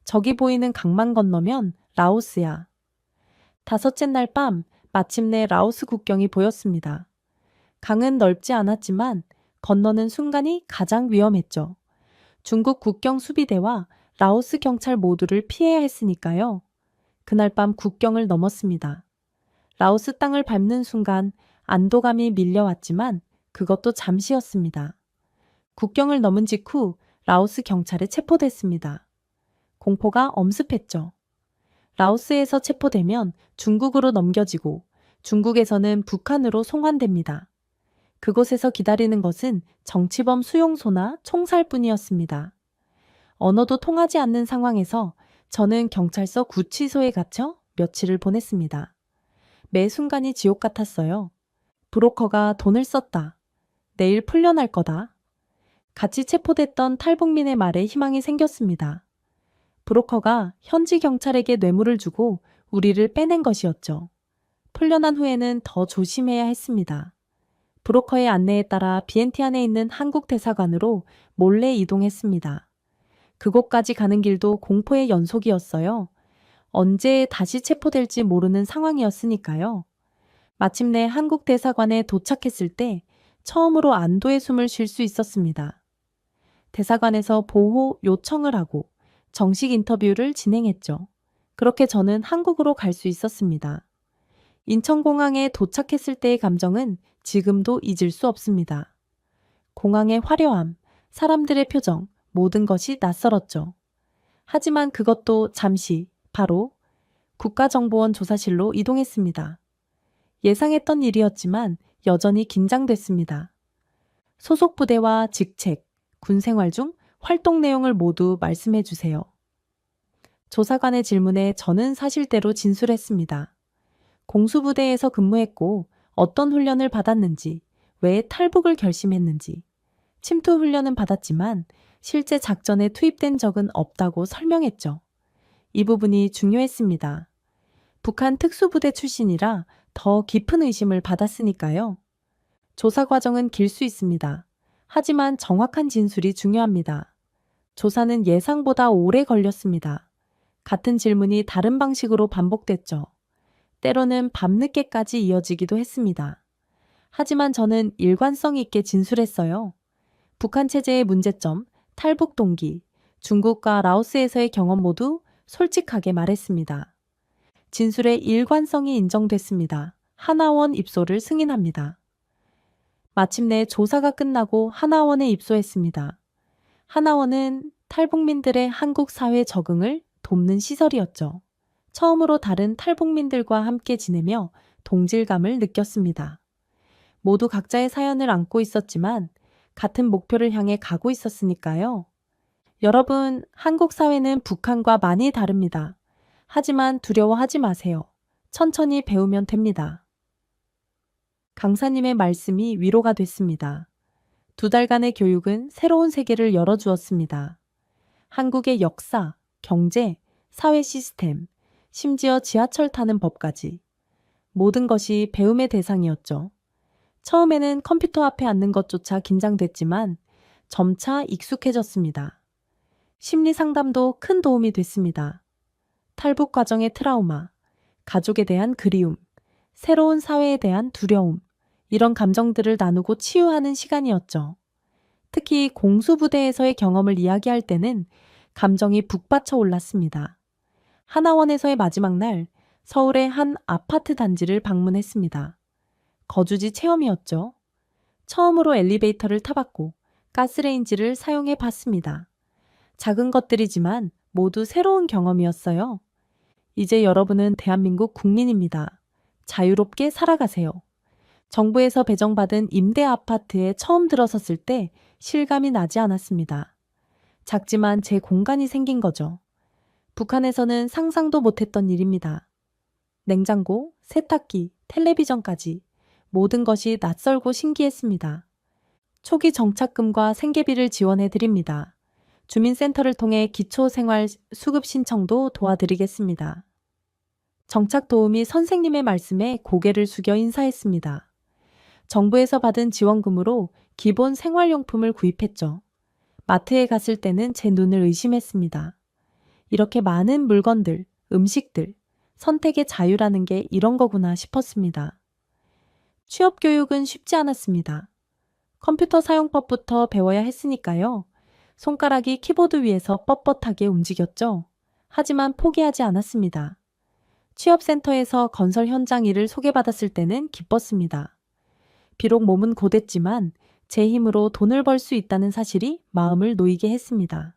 저기 보이는 강만 건너면 라오스야. 다섯째 날 밤 마침내 라오스 국경이 보였습니다. 강은 넓지 않았지만 건너는 순간이 가장 위험했죠. 중국 국경 수비대와 라오스 경찰 모두를 피해야 했으니까요. 그날 밤 국경을 넘었습니다. 라오스 땅을 밟는 순간 안도감이 밀려왔지만 그것도 잠시였습니다. 국경을 넘은 직후 라오스 경찰에 체포됐습니다. 공포가 엄습했죠. 라오스에서 체포되면 중국으로 넘겨지고 중국에서는 북한으로 송환됩니다. 그곳에서 기다리는 것은 정치범 수용소나 총살뿐이었습니다. 언어도 통하지 않는 상황에서 저는 경찰서 구치소에 갇혀 며칠을 보냈습니다. 매 순간이 지옥 같았어요. 브로커가 돈을 썼다. 내일 풀려날 거다. 같이 체포됐던 탈북민의 말에 희망이 생겼습니다. 브로커가 현지 경찰에게 뇌물을 주고 우리를 빼낸 것이었죠. 풀려난 후에는 더 조심해야 했습니다. 브로커의 안내에 따라 비엔티안에 있는 한국 대사관으로 몰래 이동했습니다. 그곳까지 가는 길도 공포의 연속이었어요. 언제 다시 체포될지 모르는 상황이었으니까요. 마침내 한국 대사관에 도착했을 때 처음으로 안도의 숨을 쉴 수 있었습니다. 대사관에서 보호 요청을 하고 정식 인터뷰를 진행했죠. 그렇게 저는 한국으로 갈 수 있었습니다. 인천공항에 도착했을 때의 감정은 지금도 잊을 수 없습니다. 공항의 화려함, 사람들의 표정, 모든 것이 낯설었죠. 하지만 그것도 잠시 바로 국가정보원 조사실로 이동했습니다. 예상했던 일이었지만 여전히 긴장됐습니다. 소속 부대와 직책, 군 생활 중 활동 내용을 모두 말씀해 주세요. 조사관의 질문에 저는 사실대로 진술했습니다. 공수부대에서 근무했고 어떤 훈련을 받았는지, 왜 탈북을 결심했는지, 침투 훈련은 받았지만 실제 작전에 투입된 적은 없다고 설명했죠. 이 부분이 중요했습니다. 북한 특수부대 출신이라 더 깊은 의심을 받았으니까요. 조사 과정은 길 수 있습니다. 하지만 정확한 진술이 중요합니다. 조사는 예상보다 오래 걸렸습니다. 같은 질문이 다른 방식으로 반복됐죠. 때로는 밤늦게까지 이어지기도 했습니다. 하지만 저는 일관성 있게 진술했어요. 북한 체제의 문제점, 탈북 동기, 중국과 라오스에서의 경험 모두 솔직하게 말했습니다. 진술의 일관성이 인정됐습니다. 하나원 입소를 승인합니다. 마침내 조사가 끝나고 하나원에 입소했습니다. 하나원은 탈북민들의 한국 사회 적응을 돕는 시설이었죠. 처음으로 다른 탈북민들과 함께 지내며 동질감을 느꼈습니다. 모두 각자의 사연을 안고 있었지만 같은 목표를 향해 가고 있었으니까요. 여러분, 한국 사회는 북한과 많이 다릅니다. 하지만 두려워하지 마세요. 천천히 배우면 됩니다. 강사님의 말씀이 위로가 됐습니다. 2달간의 교육은 새로운 세계를 열어주었습니다. 한국의 역사, 경제, 사회 시스템, 심지어 지하철 타는 법까지 모든 것이 배움의 대상이었죠. 처음에는 컴퓨터 앞에 앉는 것조차 긴장됐지만 점차 익숙해졌습니다. 심리 상담도 큰 도움이 됐습니다. 탈북 과정의 트라우마, 가족에 대한 그리움, 새로운 사회에 대한 두려움, 이런 감정들을 나누고 치유하는 시간이었죠. 특히 공수부대에서의 경험을 이야기할 때는 감정이 북받쳐 올랐습니다. 하나원에서의 마지막 날, 서울의 한 아파트 단지를 방문했습니다. 거주지 체험이었죠. 처음으로 엘리베이터를 타봤고 가스레인지를 사용해 봤습니다. 작은 것들이지만 모두 새로운 경험이었어요. 이제 여러분은 대한민국 국민입니다. 자유롭게 살아가세요. 정부에서 배정받은 임대 아파트에 처음 들어섰을 때 실감이 나지 않았습니다. 작지만 제 공간이 생긴 거죠. 북한에서는 상상도 못했던 일입니다. 냉장고, 세탁기, 텔레비전까지 모든 것이 낯설고 신기했습니다. 초기 정착금과 생계비를 지원해 드립니다. 주민센터를 통해 기초생활 수급 신청도 도와드리겠습니다. 정착 도우미 선생님의 말씀에 고개를 숙여 인사했습니다. 정부에서 받은 지원금으로 기본 생활용품을 구입했죠. 마트에 갔을 때는 제 눈을 의심했습니다. 이렇게 많은 물건들, 음식들, 선택의 자유라는 게 이런 거구나 싶었습니다. 취업 교육은 쉽지 않았습니다. 컴퓨터 사용법부터 배워야 했으니까요. 손가락이 키보드 위에서 뻣뻣하게 움직였죠. 하지만 포기하지 않았습니다. 취업센터에서 건설 현장 일을 소개받았을 때는 기뻤습니다. 비록 몸은 고됐지만 제 힘으로 돈을 벌 수 있다는 사실이 마음을 놓이게 했습니다.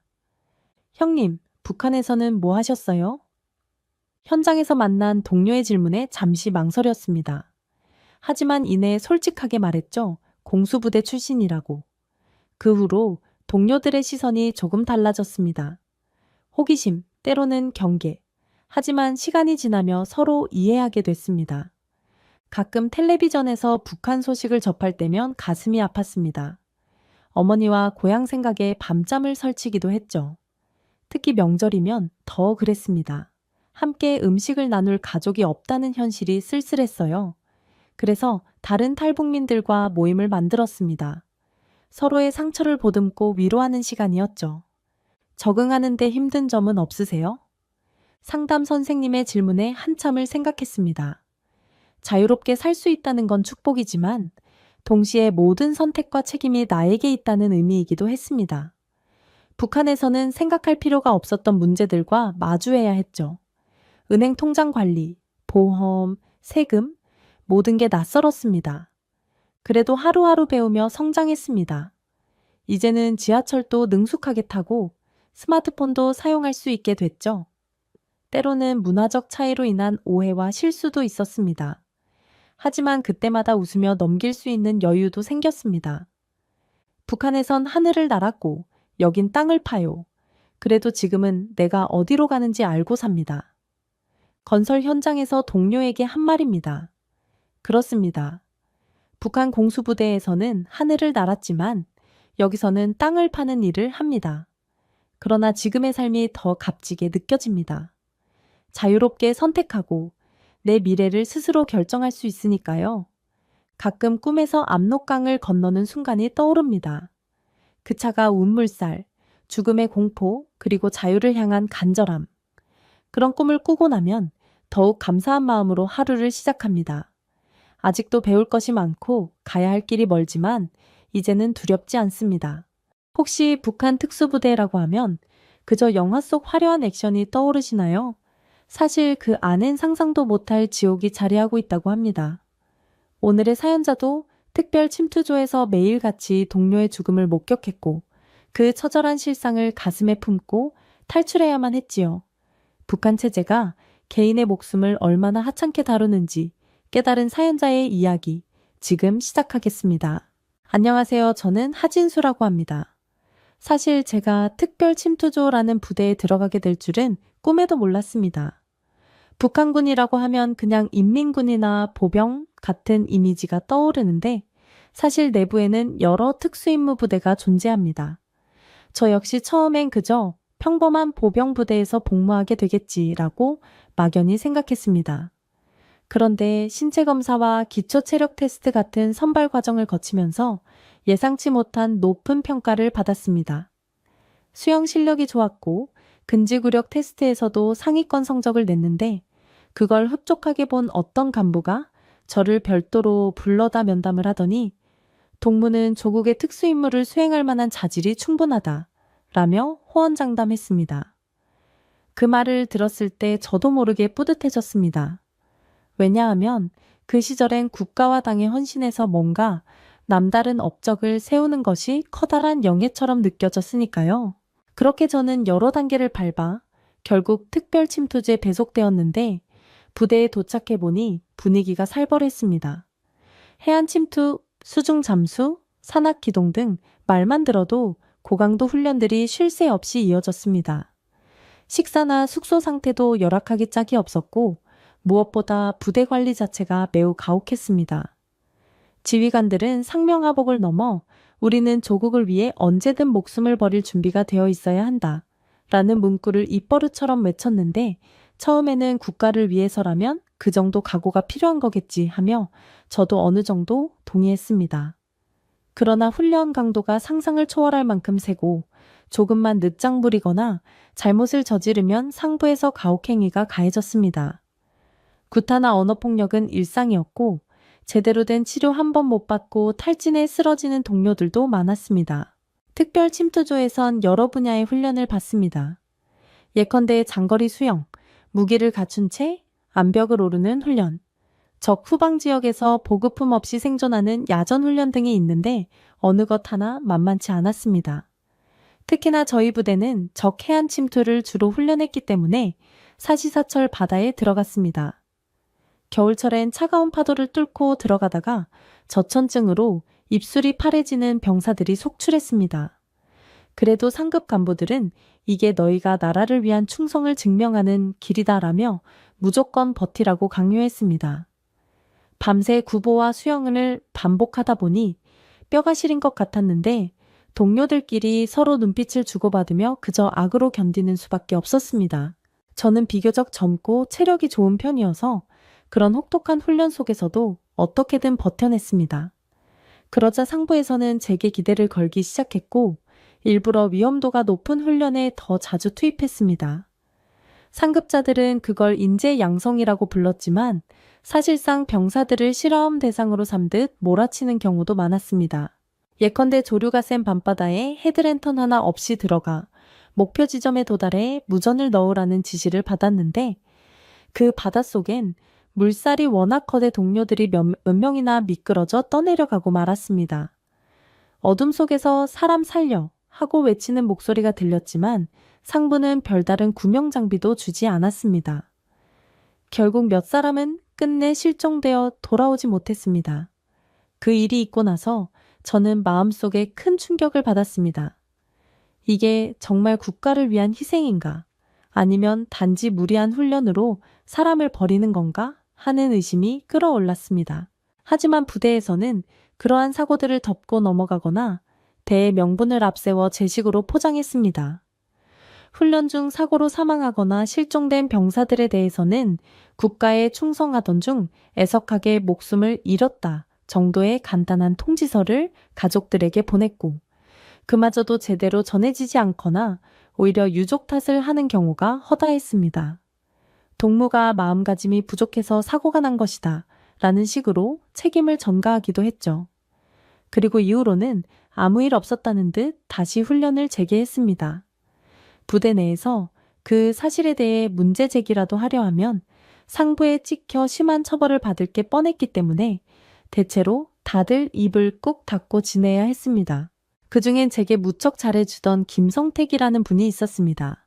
형님, 북한에서는 뭐 하셨어요? 현장에서 만난 동료의 질문에 잠시 망설였습니다. 하지만 이내 솔직하게 말했죠. 공수부대 출신이라고. 그 후로 동료들의 시선이 조금 달라졌습니다. 호기심, 때로는 경계. 하지만 시간이 지나며 서로 이해하게 됐습니다. 가끔 텔레비전에서 북한 소식을 접할 때면 가슴이 아팠습니다. 어머니와 고향 생각에 밤잠을 설치기도 했죠. 특히 명절이면 더 그랬습니다. 함께 음식을 나눌 가족이 없다는 현실이 쓸쓸했어요. 그래서 다른 탈북민들과 모임을 만들었습니다. 서로의 상처를 보듬고 위로하는 시간이었죠. 적응하는데 힘든 점은 없으세요? 상담 선생님의 질문에 한참을 생각했습니다. 자유롭게 살 수 있다는 건 축복이지만 동시에 모든 선택과 책임이 나에게 있다는 의미이기도 했습니다. 북한에서는 생각할 필요가 없었던 문제들과 마주해야 했죠. 은행 통장 관리, 보험, 세금, 모든 게 낯설었습니다. 그래도 하루하루 배우며 성장했습니다. 이제는 지하철도 능숙하게 타고 스마트폰도 사용할 수 있게 됐죠. 때로는 문화적 차이로 인한 오해와 실수도 있었습니다. 하지만 그때마다 웃으며 넘길 수 있는 여유도 생겼습니다. 북한에선 하늘을 날았고 여긴 땅을 파요. 그래도 지금은 내가 어디로 가는지 알고 삽니다. 건설 현장에서 동료에게 한 말입니다. 그렇습니다. 북한 공수부대에서는 하늘을 날았지만 여기서는 땅을 파는 일을 합니다. 그러나 지금의 삶이 더 값지게 느껴집니다. 자유롭게 선택하고 내 미래를 스스로 결정할 수 있으니까요. 가끔 꿈에서 압록강을 건너는 순간이 떠오릅니다. 그 차가 운물살, 죽음의 공포, 그리고 자유를 향한 간절함. 그런 꿈을 꾸고 나면 더욱 감사한 마음으로 하루를 시작합니다. 아직도 배울 것이 많고 가야 할 길이 멀지만 이제는 두렵지 않습니다. 혹시 북한 특수부대라고 하면 그저 영화 속 화려한 액션이 떠오르시나요? 사실 그 안엔 상상도 못할 지옥이 자리하고 있다고 합니다. 오늘의 사연자도 특별 침투조에서 매일같이 동료의 죽음을 목격했고 그 처절한 실상을 가슴에 품고 탈출해야만 했지요. 북한 체제가 개인의 목숨을 얼마나 하찮게 다루는지 깨달은 사연자의 이야기 지금 시작하겠습니다. 안녕하세요. 저는 하진수라고 합니다. 사실 제가 특별 침투조라는 부대에 들어가게 될 줄은 꿈에도 몰랐습니다. 북한군이라고 하면 그냥 인민군이나 보병 같은 이미지가 떠오르는데 사실 내부에는 여러 특수임무 부대가 존재합니다. 저 역시 처음엔 그저 평범한 보병 부대에서 복무하게 되겠지라고 막연히 생각했습니다. 그런데 신체 검사와 기초 체력 테스트 같은 선발 과정을 거치면서 예상치 못한 높은 평가를 받았습니다. 수영 실력이 좋았고 근지구력 테스트에서도 상위권 성적을 냈는데 그걸 흡족하게 본 어떤 간부가 저를 별도로 불러다 면담을 하더니 동무는 조국의 특수임무를 수행할 만한 자질이 충분하다 라며 호언장담했습니다. 그 말을 들었을 때 저도 모르게 뿌듯해졌습니다. 왜냐하면 그 시절엔 국가와 당에 헌신해서 뭔가 남다른 업적을 세우는 것이 커다란 영예처럼 느껴졌으니까요. 그렇게 저는 여러 단계를 밟아 결국 특별 침투제 배속되었는데 부대에 도착해보니 분위기가 살벌했습니다. 해안 침투, 수중 잠수, 산악 기동 등 말만 들어도 고강도 훈련들이 쉴 새 없이 이어졌습니다. 식사나 숙소 상태도 열악하기 짝이 없었고 무엇보다 부대 관리 자체가 매우 가혹했습니다. 지휘관들은 상명하복을 넘어 우리는 조국을 위해 언제든 목숨을 버릴 준비가 되어 있어야 한다. 라는 문구를 입버릇처럼 외쳤는데 처음에는 국가를 위해서라면 그 정도 각오가 필요한 거겠지 하며 저도 어느 정도 동의했습니다. 그러나 훈련 강도가 상상을 초월할 만큼 세고 조금만 늦장 부리거나 잘못을 저지르면 상부에서 가혹행위가 가해졌습니다. 구타나 언어폭력은 일상이었고 제대로 된 치료 한 번 못 받고 탈진에 쓰러지는 동료들도 많았습니다. 특별 침투조에선 여러 분야의 훈련을 받습니다. 예컨대 장거리 수영, 무기를 갖춘 채 암벽을 오르는 훈련, 적 후방 지역에서 보급품 없이 생존하는 야전 훈련 등이 있는데 어느 것 하나 만만치 않았습니다. 특히나 저희 부대는 적 해안 침투를 주로 훈련했기 때문에 사시사철 바다에 들어갔습니다. 겨울철엔 차가운 파도를 뚫고 들어가다가 저천증으로 입술이 파래지는 병사들이 속출했습니다. 그래도 상급 간부들은 이게 너희가 나라를 위한 충성을 증명하는 길이다라며 무조건 버티라고 강요했습니다. 밤새 구보와 수영을 반복하다 보니 뼈가 시린 것 같았는데 동료들끼리 서로 눈빛을 주고받으며 그저 악으로 견디는 수밖에 없었습니다. 저는 비교적 젊고 체력이 좋은 편이어서 그런 혹독한 훈련 속에서도 어떻게든 버텨냈습니다. 그러자 상부에서는 제게 기대를 걸기 시작했고 일부러 위험도가 높은 훈련에 더 자주 투입했습니다. 상급자들은 그걸 인재 양성이라고 불렀지만 사실상 병사들을 실험 대상으로 삼듯 몰아치는 경우도 많았습니다. 예컨대 조류가 센 밤바다에 헤드랜턴 하나 없이 들어가 목표 지점에 도달해 무전을 넣으라는 지시를 받았는데 그 바닷속엔 물살이 워낙 커대 동료들이 몇 명이나 미끄러져 떠내려가고 말았습니다. 어둠 속에서 사람 살려 하고 외치는 목소리가 들렸지만 상부는 별다른 구명 장비도 주지 않았습니다. 결국 몇 사람은 끝내 실종되어 돌아오지 못했습니다. 그 일이 있고 나서 저는 마음속에 큰 충격을 받았습니다. 이게 정말 국가를 위한 희생인가? 아니면 단지 무리한 훈련으로 사람을 버리는 건가? 하는 의심이 끌어올랐습니다. 하지만 부대에서는 그러한 사고들을 덮고 넘어가거나 대의 명분을 앞세워 제식으로 포장했습니다. 훈련 중 사고로 사망하거나 실종된 병사들에 대해서는 국가에 충성하던 중 애석하게 목숨을 잃었다 정도의 간단한 통지서를 가족들에게 보냈고 그마저도 제대로 전해지지 않거나 오히려 유족 탓을 하는 경우가 허다했습니다. 동무가 마음가짐이 부족해서 사고가 난 것이다 라는 식으로 책임을 전가하기도 했죠. 그리고 이후로는 아무 일 없었다는 듯 다시 훈련을 재개했습니다. 부대 내에서 그 사실에 대해 문제 제기라도 하려 하면 상부에 찍혀 심한 처벌을 받을 게 뻔했기 때문에 대체로 다들 입을 꾹 닫고 지내야 했습니다. 그중엔 제게 무척 잘해주던 김성택이라는 분이 있었습니다.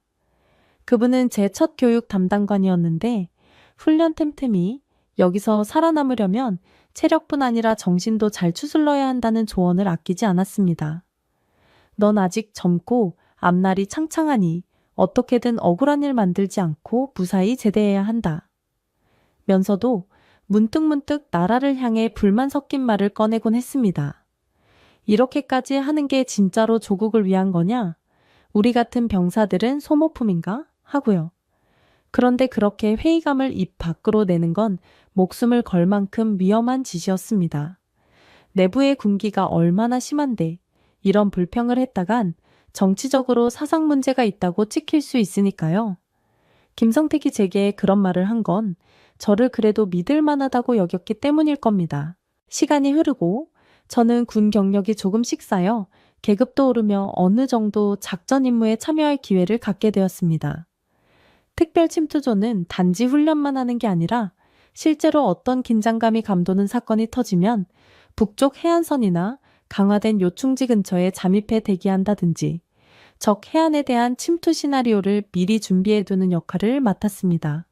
그분은 제 첫 교육 담당관이었는데 훈련 템템이 여기서 살아남으려면 체력뿐 아니라 정신도 잘 추슬러야 한다는 조언을 아끼지 않았습니다. 넌 아직 젊고 앞날이 창창하니 어떻게든 억울한 일 만들지 않고 무사히 제대해야 한다. 면서도 문득문득 나라를 향해 불만 섞인 말을 꺼내곤 했습니다. 이렇게까지 하는 게 진짜로 조국을 위한 거냐? 우리 같은 병사들은 소모품인가? 하고요. 그런데 그렇게 회의감을 입 밖으로 내는 건 목숨을 걸 만큼 위험한 짓이었습니다. 내부의 군기가 얼마나 심한데 이런 불평을 했다간 정치적으로 사상 문제가 있다고 찍힐 수 있으니까요. 김성택이 제게 그런 말을 한 건 저를 그래도 믿을 만하다고 여겼기 때문일 겁니다. 시간이 흐르고 저는 군 경력이 조금씩 쌓여 계급도 오르며 어느 정도 작전 임무에 참여할 기회를 갖게 되었습니다. 특별 침투조는 단지 훈련만 하는 게 아니라 실제로 어떤 긴장감이 감도는 사건이 터지면 북쪽 해안선이나 강화된 요충지 근처에 잠입해 대기한다든지 적 해안에 대한 침투 시나리오를 미리 준비해두는 역할을 맡았습니다.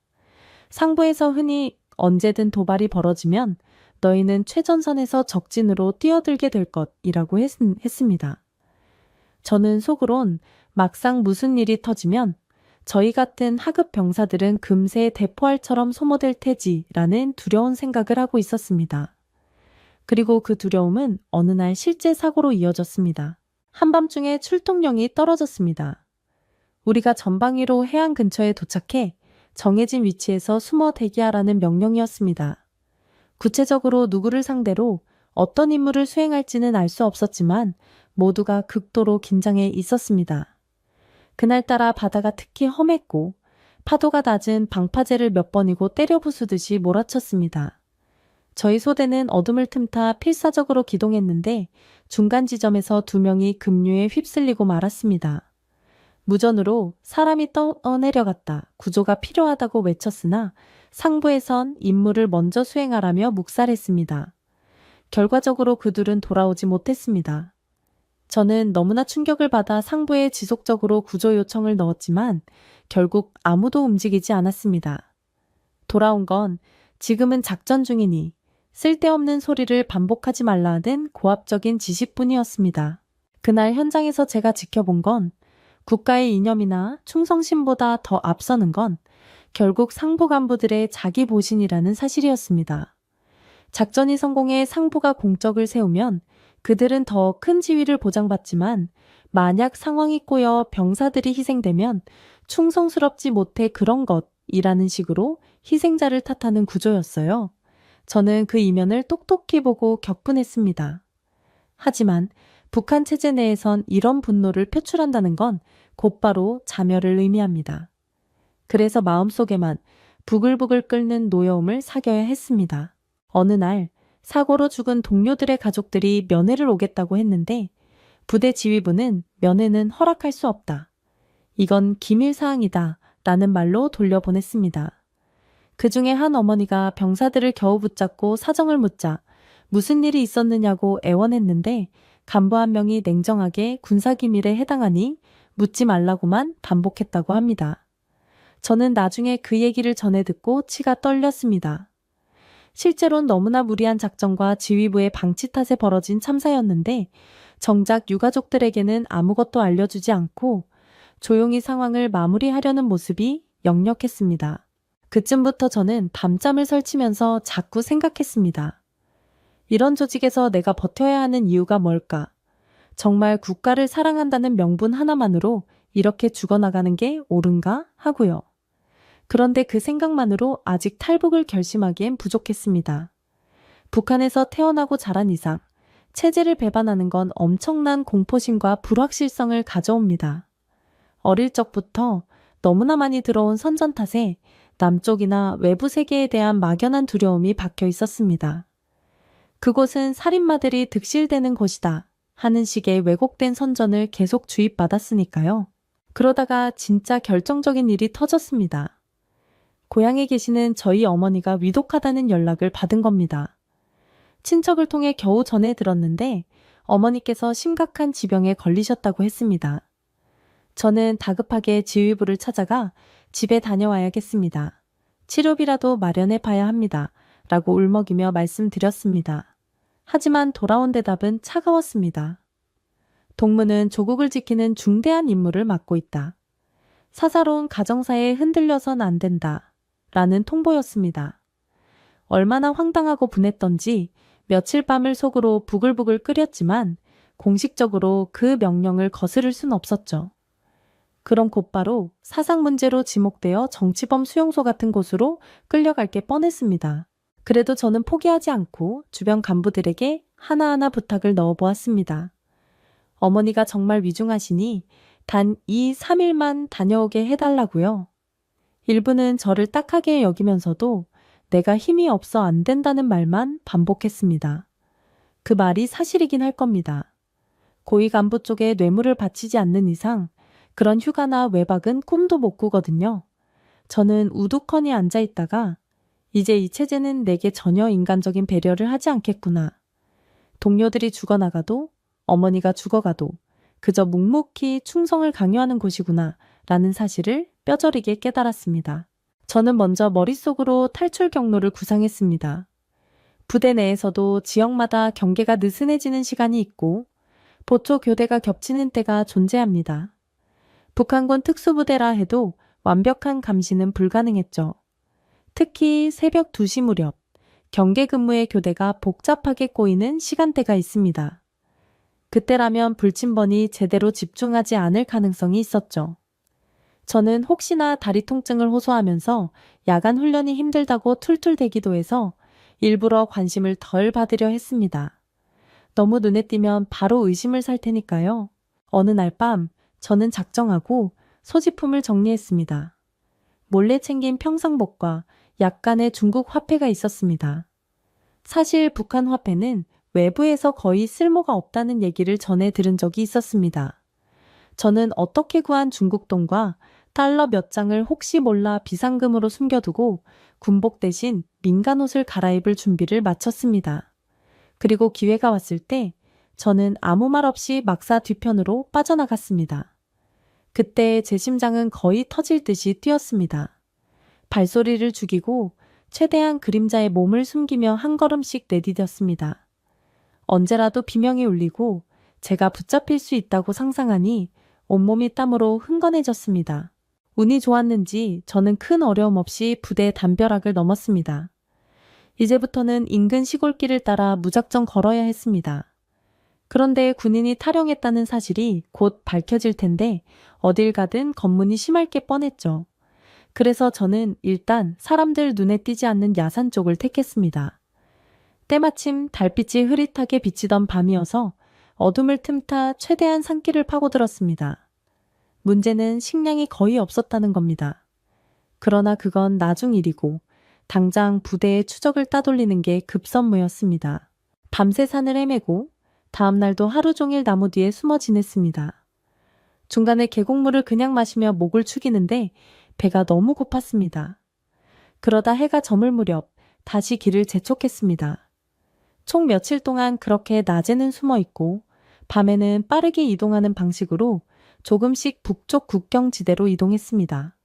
상부에서 흔히 언제든 도발이 벌어지면 너희는 최전선에서 적진으로 뛰어들게 될 것이라고 했습니다. 저는 속으론 막상 무슨 일이 터지면 저희 같은 하급 병사들은 금세 대포알처럼 소모될 테지라는 두려운 생각을 하고 있었습니다. 그리고 그 두려움은 어느 날 실제 사고로 이어졌습니다. 한밤중에 출동령이 떨어졌습니다. 우리가 전방위로 해안 근처에 도착해 정해진 위치에서 숨어 대기하라는 명령이었습니다. 구체적으로 누구를 상대로 어떤 임무를 수행할지는 알 수 없었지만 모두가 극도로 긴장해 있었습니다. 그날따라 바다가 특히 험했고 파도가 낮은 방파제를 몇 번이고 때려 부수듯이 몰아쳤습니다. 저희 소대는 어둠을 틈타 필사적으로 기동했는데 중간 지점에서 2명이 급류에 휩쓸리고 말았습니다. 무전으로 사람이 떠내려갔다, 구조가 필요하다고 외쳤으나 상부에선 임무를 먼저 수행하라며 묵살했습니다. 결과적으로 그들은 돌아오지 못했습니다. 저는 너무나 충격을 받아 상부에 지속적으로 구조 요청을 넣었지만 결국 아무도 움직이지 않았습니다. 돌아온 건 지금은 작전 중이니 쓸데없는 소리를 반복하지 말라는 고압적인 지시뿐이었습니다. 그날 현장에서 제가 지켜본 건 국가의 이념이나 충성심보다 더 앞서는 건 결국 상부 간부들의 자기 보신이라는 사실이었습니다. 작전이 성공해 상부가 공적을 세우면 그들은 더 큰 지위를 보장받지만 만약 상황이 꼬여 병사들이 희생되면 충성스럽지 못해 그런 것이라는 식으로 희생자를 탓하는 구조였어요. 저는 그 이면을 똑똑히 보고 격분했습니다. 하지만 북한 체제 내에선 이런 분노를 표출한다는 건 곧바로 자멸을 의미합니다. 그래서 마음속에만 부글부글 끓는 노여움을 사겨야 했습니다. 어느 날 사고로 죽은 동료들의 가족들이 면회를 오겠다고 했는데 부대 지휘부는 면회는 허락할 수 없다. 이건 기밀사항이다 라는 말로 돌려보냈습니다. 그 중에 한 어머니가 병사들을 겨우 붙잡고 사정을 묻자 무슨 일이 있었느냐고 애원했는데 간부 한 명이 냉정하게 군사기밀에 해당하니 묻지 말라고만 반복했다고 합니다. 저는 나중에 그 얘기를 전해 듣고 치가 떨렸습니다. 실제로는 너무나 무리한 작전과 지휘부의 방치 탓에 벌어진 참사였는데 정작 유가족들에게는 아무것도 알려주지 않고 조용히 상황을 마무리하려는 모습이 역력했습니다. 그쯤부터 저는 밤잠을 설치면서 자꾸 생각했습니다. 이런 조직에서 내가 버텨야 하는 이유가 뭘까? 정말 국가를 사랑한다는 명분 하나만으로 이렇게 죽어나가는 게 옳은가 하고요. 그런데 그 생각만으로 아직 탈북을 결심하기엔 부족했습니다. 북한에서 태어나고 자란 이상 체제를 배반하는 건 엄청난 공포심과 불확실성을 가져옵니다. 어릴 적부터 너무나 많이 들어온 선전 탓에 남쪽이나 외부 세계에 대한 막연한 두려움이 박혀 있었습니다. 그곳은 살인마들이 득실되는 곳이다 하는 식의 왜곡된 선전을 계속 주입받았으니까요. 그러다가 진짜 결정적인 일이 터졌습니다. 고향에 계시는 저희 어머니가 위독하다는 연락을 받은 겁니다. 친척을 통해 겨우 전해 들었는데 어머니께서 심각한 지병에 걸리셨다고 했습니다. 저는 다급하게 지휘부를 찾아가 집에 다녀와야겠습니다. 치료비라도 마련해 봐야 합니다. 라고 울먹이며 말씀드렸습니다. 하지만 돌아온 대답은 차가웠습니다. 동무는 조국을 지키는 중대한 임무를 맡고 있다. 사사로운 가정사에 흔들려선 안 된다. 라는 통보였습니다. 얼마나 황당하고 분했던지 며칠 밤을 속으로 부글부글 끓였지만 공식적으로 그 명령을 거스를 순 없었죠. 그럼 곧바로 사상 문제로 지목되어 정치범 수용소 같은 곳으로 끌려갈 게 뻔했습니다. 그래도 저는 포기하지 않고 주변 간부들에게 하나하나 부탁을 넣어보았습니다. 어머니가 정말 위중하시니 단 2, 3일만 다녀오게 해달라고요. 일부는 저를 딱하게 여기면서도 내가 힘이 없어 안 된다는 말만 반복했습니다. 그 말이 사실이긴 할 겁니다. 고위 간부 쪽에 뇌물을 바치지 않는 이상 그런 휴가나 외박은 꿈도 못 꾸거든요. 저는 우두커니 앉아 있다가 이제 이 체제는 내게 전혀 인간적인 배려를 하지 않겠구나. 동료들이 죽어나가도 어머니가 죽어가도 그저 묵묵히 충성을 강요하는 곳이구나 라는 사실을 뼈저리게 깨달았습니다. 저는 먼저 머릿속으로 탈출 경로를 구상했습니다. 부대 내에서도 지역마다 경계가 느슨해지는 시간이 있고 보초 교대가 겹치는 때가 존재합니다. 북한군 특수부대라 해도 완벽한 감시는 불가능했죠. 특히 새벽 2시 무렵 경계 근무의 교대가 복잡하게 꼬이는 시간대가 있습니다. 그때라면 불침번이 제대로 집중하지 않을 가능성이 있었죠. 저는 혹시나 다리 통증을 호소하면서 야간 훈련이 힘들다고 툴툴대기도 해서 일부러 관심을 덜 받으려 했습니다. 너무 눈에 띄면 바로 의심을 살 테니까요. 어느 날 밤 저는 작정하고 소지품을 정리했습니다. 몰래 챙긴 평상복과 약간의 중국 화폐가 있었습니다. 사실 북한 화폐는 외부에서 거의 쓸모가 없다는 얘기를 전해 들은 적이 있었습니다. 저는 어떻게 구한 중국 돈과 달러 몇 장을 혹시 몰라 비상금으로 숨겨두고 군복 대신 민간 옷을 갈아입을 준비를 마쳤습니다. 그리고 기회가 왔을 때 저는 아무 말 없이 막사 뒤편으로 빠져나갔습니다. 그때 제 심장은 거의 터질 듯이 뛰었습니다. 발소리를 죽이고 최대한 그림자의 몸을 숨기며 한 걸음씩 내디뎠습니다. 언제라도 비명이 울리고 제가 붙잡힐 수 있다고 상상하니 온몸이 땀으로 흥건해졌습니다. 운이 좋았는지 저는 큰 어려움 없이 부대 담벼락을 넘었습니다. 이제부터는 인근 시골길을 따라 무작정 걸어야 했습니다. 그런데 군인이 탈영했다는 사실이 곧 밝혀질 텐데 어딜 가든 검문이 심할 게 뻔했죠. 그래서 저는 일단 사람들 눈에 띄지 않는 야산 쪽을 택했습니다. 때마침 달빛이 흐릿하게 비치던 밤이어서 어둠을 틈타 최대한 산길을 파고들었습니다. 문제는 식량이 거의 없었다는 겁니다. 그러나 그건 나중 일이고 당장 부대의 추적을 따돌리는 게 급선무였습니다. 밤새 산을 헤매고 다음 날도 하루 종일 나무 뒤에 숨어 지냈습니다. 중간에 계곡물을 그냥 마시며 목을 축이는데 배가 너무 고팠습니다. 그러다 해가 저물 무렵 다시 길을 재촉했습니다. 총 며칠 동안 그렇게 낮에는 숨어 있고 밤에는 빠르게 이동하는 방식으로 조금씩 북쪽 국경지대로 이동했습니다.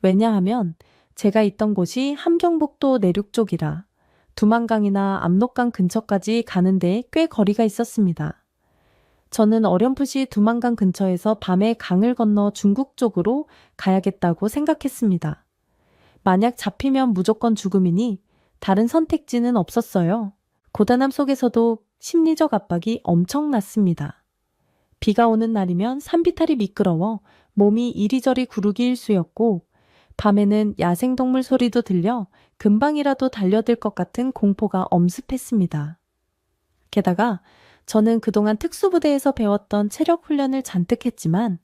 왜냐하면 제가 있던 곳이 함경북도 내륙 쪽이라 두만강이나 압록강 근처까지 가는 데에 꽤 거리가 있었습니다. 저는 어렴풋이 두만강 근처에서 밤에 강을 건너 중국 쪽으로 가야겠다고 생각했습니다. 만약 잡히면 무조건 죽음이니 다른 선택지는 없었어요. 고단함 속에서도 심리적 압박이 엄청났습니다. 비가 오는 날이면 산비탈이 미끄러워 몸이 이리저리 구르기 일쑤였고 밤에는 야생동물 소리도 들려 금방이라도 달려들 것 같은 공포가 엄습했습니다. 게다가 저는 그동안 특수부대에서 배웠던 체력 훈련을 잔뜩 했지만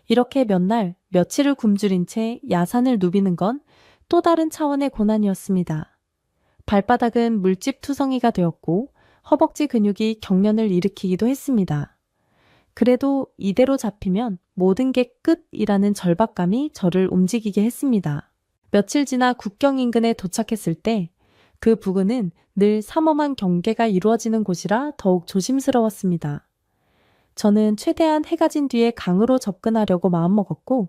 이렇게 몇 날, 며칠을 굶주린 채 야산을 누비는 건 또 다른 차원의 고난이었습니다. 발바닥은 물집 투성이가 되었고 허벅지 근육이 경련을 일으키기도 했습니다. 그래도 이대로 잡히면 모든 게 끝이라는 절박감이 저를 움직이게 했습니다. 며칠 지나 국경 인근에 도착했을 때 그 부근은 늘 삼엄한 경계가 이루어지는 곳이라 더욱 조심스러웠습니다. 저는 최대한 해가 진 뒤에 강으로 접근하려고 마음먹었고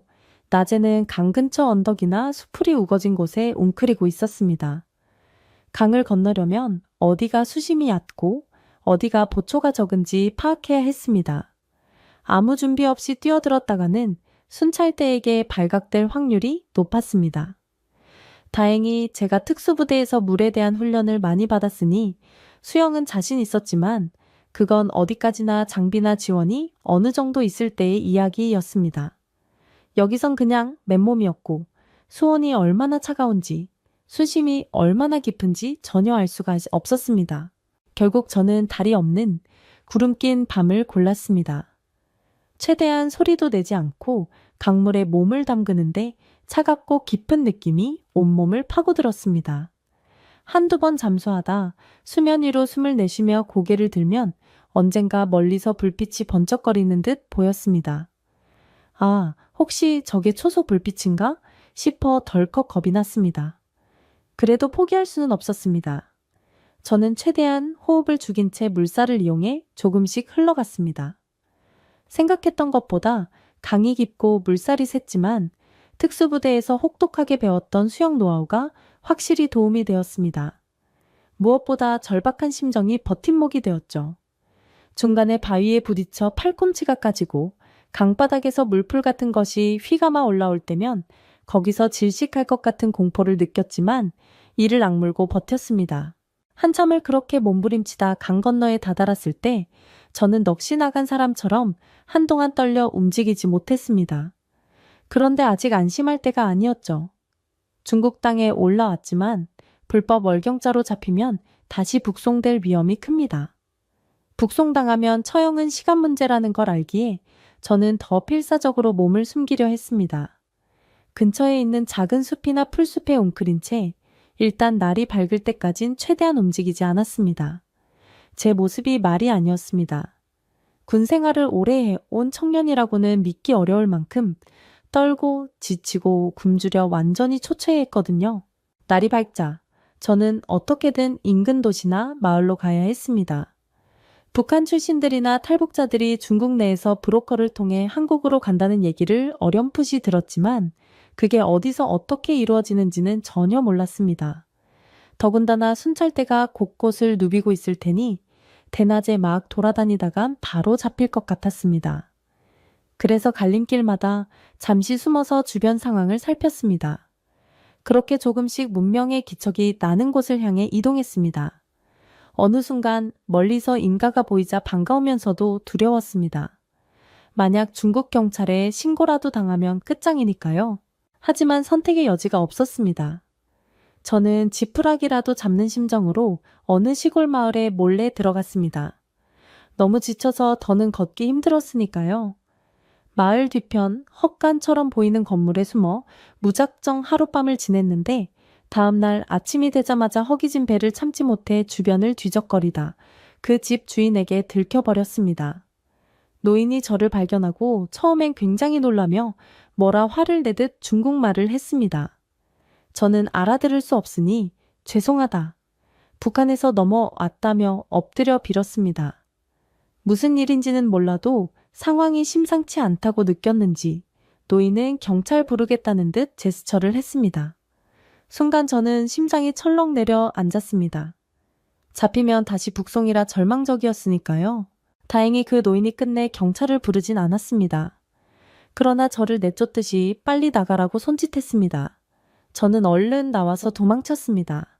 낮에는 강 근처 언덕이나 수풀이 우거진 곳에 웅크리고 있었습니다. 강을 건너려면 어디가 수심이 얕고 어디가 보초가 적은지 파악해야 했습니다. 아무 준비 없이 뛰어들었다가는 순찰대에게 발각될 확률이 높았습니다. 다행히 제가 특수부대에서 물에 대한 훈련을 많이 받았으니 수영은 자신 있었지만 그건 어디까지나 장비나 지원이 어느 정도 있을 때의 이야기였습니다. 여기선 그냥 맨몸이었고 수온이 얼마나 차가운지 수심이 얼마나 깊은지 전혀 알 수가 없었습니다. 결국 저는 다리 없는 구름 낀 밤을 골랐습니다. 최대한 소리도 내지 않고 강물에 몸을 담그는데 차갑고 깊은 느낌이 온몸을 파고들었습니다. 한두 번 잠수하다 수면 위로 숨을 내쉬며 고개를 들면 언젠가 멀리서 불빛이 번쩍거리는 듯 보였습니다. 아, 혹시 저게 초속 불빛인가? 싶어 덜컥 겁이 났습니다. 그래도 포기할 수는 없었습니다. 저는 최대한 호흡을 죽인 채 물살을 이용해 조금씩 흘러갔습니다. 생각했던 것보다 강이 깊고 물살이 셌지만 특수부대에서 혹독하게 배웠던 수영 노하우가 확실히 도움이 되었습니다. 무엇보다 절박한 심정이 버팀목이 되었죠. 중간에 바위에 부딪혀 팔꿈치가 까지고 강바닥에서 물풀 같은 것이 휘감아 올라올 때면 거기서 질식할 것 같은 공포를 느꼈지만 이를 악물고 버텼습니다. 한참을 그렇게 몸부림치다 강 건너에 다다랐을 때 저는 넋이 나간 사람처럼 한동안 떨려 움직이지 못했습니다. 그런데 아직 안심할 때가 아니었죠. 중국 땅에 올라왔지만 불법 월경자로 잡히면 다시 북송될 위험이 큽니다. 북송당하면 처형은 시간 문제라는 걸 알기에 저는 더 필사적으로 몸을 숨기려 했습니다. 근처에 있는 작은 숲이나 풀숲에 웅크린 채 일단 날이 밝을 때까진 최대한 움직이지 않았습니다. 제 모습이 말이 아니었습니다. 군 생활을 오래 해온 청년이라고는 믿기 어려울 만큼 떨고 지치고 굶주려 완전히 초췌했거든요. 날이 밝자 저는 어떻게든 인근 도시나 마을로 가야 했습니다. 북한 출신들이나 탈북자들이 중국 내에서 브로커를 통해 한국으로 간다는 얘기를 어렴풋이 들었지만 그게 어디서 어떻게 이루어지는지는 전혀 몰랐습니다. 더군다나 순찰대가 곳곳을 누비고 있을 테니 대낮에 막 돌아다니다간 바로 잡힐 것 같았습니다. 그래서 갈림길마다 잠시 숨어서 주변 상황을 살폈습니다. 그렇게 조금씩 문명의 기척이 나는 곳을 향해 이동했습니다. 어느 순간 멀리서 인가가 보이자 반가우면서도 두려웠습니다. 만약 중국 경찰에 신고라도 당하면 끝장이니까요. 하지만 선택의 여지가 없었습니다. 저는 지푸라기라도 잡는 심정으로 어느 시골 마을에 몰래 들어갔습니다. 너무 지쳐서 더는 걷기 힘들었으니까요. 마을 뒤편 헛간처럼 보이는 건물에 숨어 무작정 하룻밤을 지냈는데 다음날 아침이 되자마자 허기진 배를 참지 못해 주변을 뒤적거리다 그 집 주인에게 들켜버렸습니다. 노인이 저를 발견하고 처음엔 굉장히 놀라며 뭐라 화를 내듯 중국말을 했습니다. 저는 알아들을 수 없으니 죄송하다. 북한에서 넘어왔다며 엎드려 빌었습니다. 무슨 일인지는 몰라도 상황이 심상치 않다고 느꼈는지 노인은 경찰 부르겠다는 듯 제스처를 했습니다. 순간 저는 심장이 철렁 내려 앉았습니다. 잡히면 다시 북송이라 절망적이었으니까요. 다행히 그 노인이 끝내 경찰을 부르진 않았습니다. 그러나 저를 내쫓듯이 빨리 나가라고 손짓했습니다. 저는 얼른 나와서 도망쳤습니다.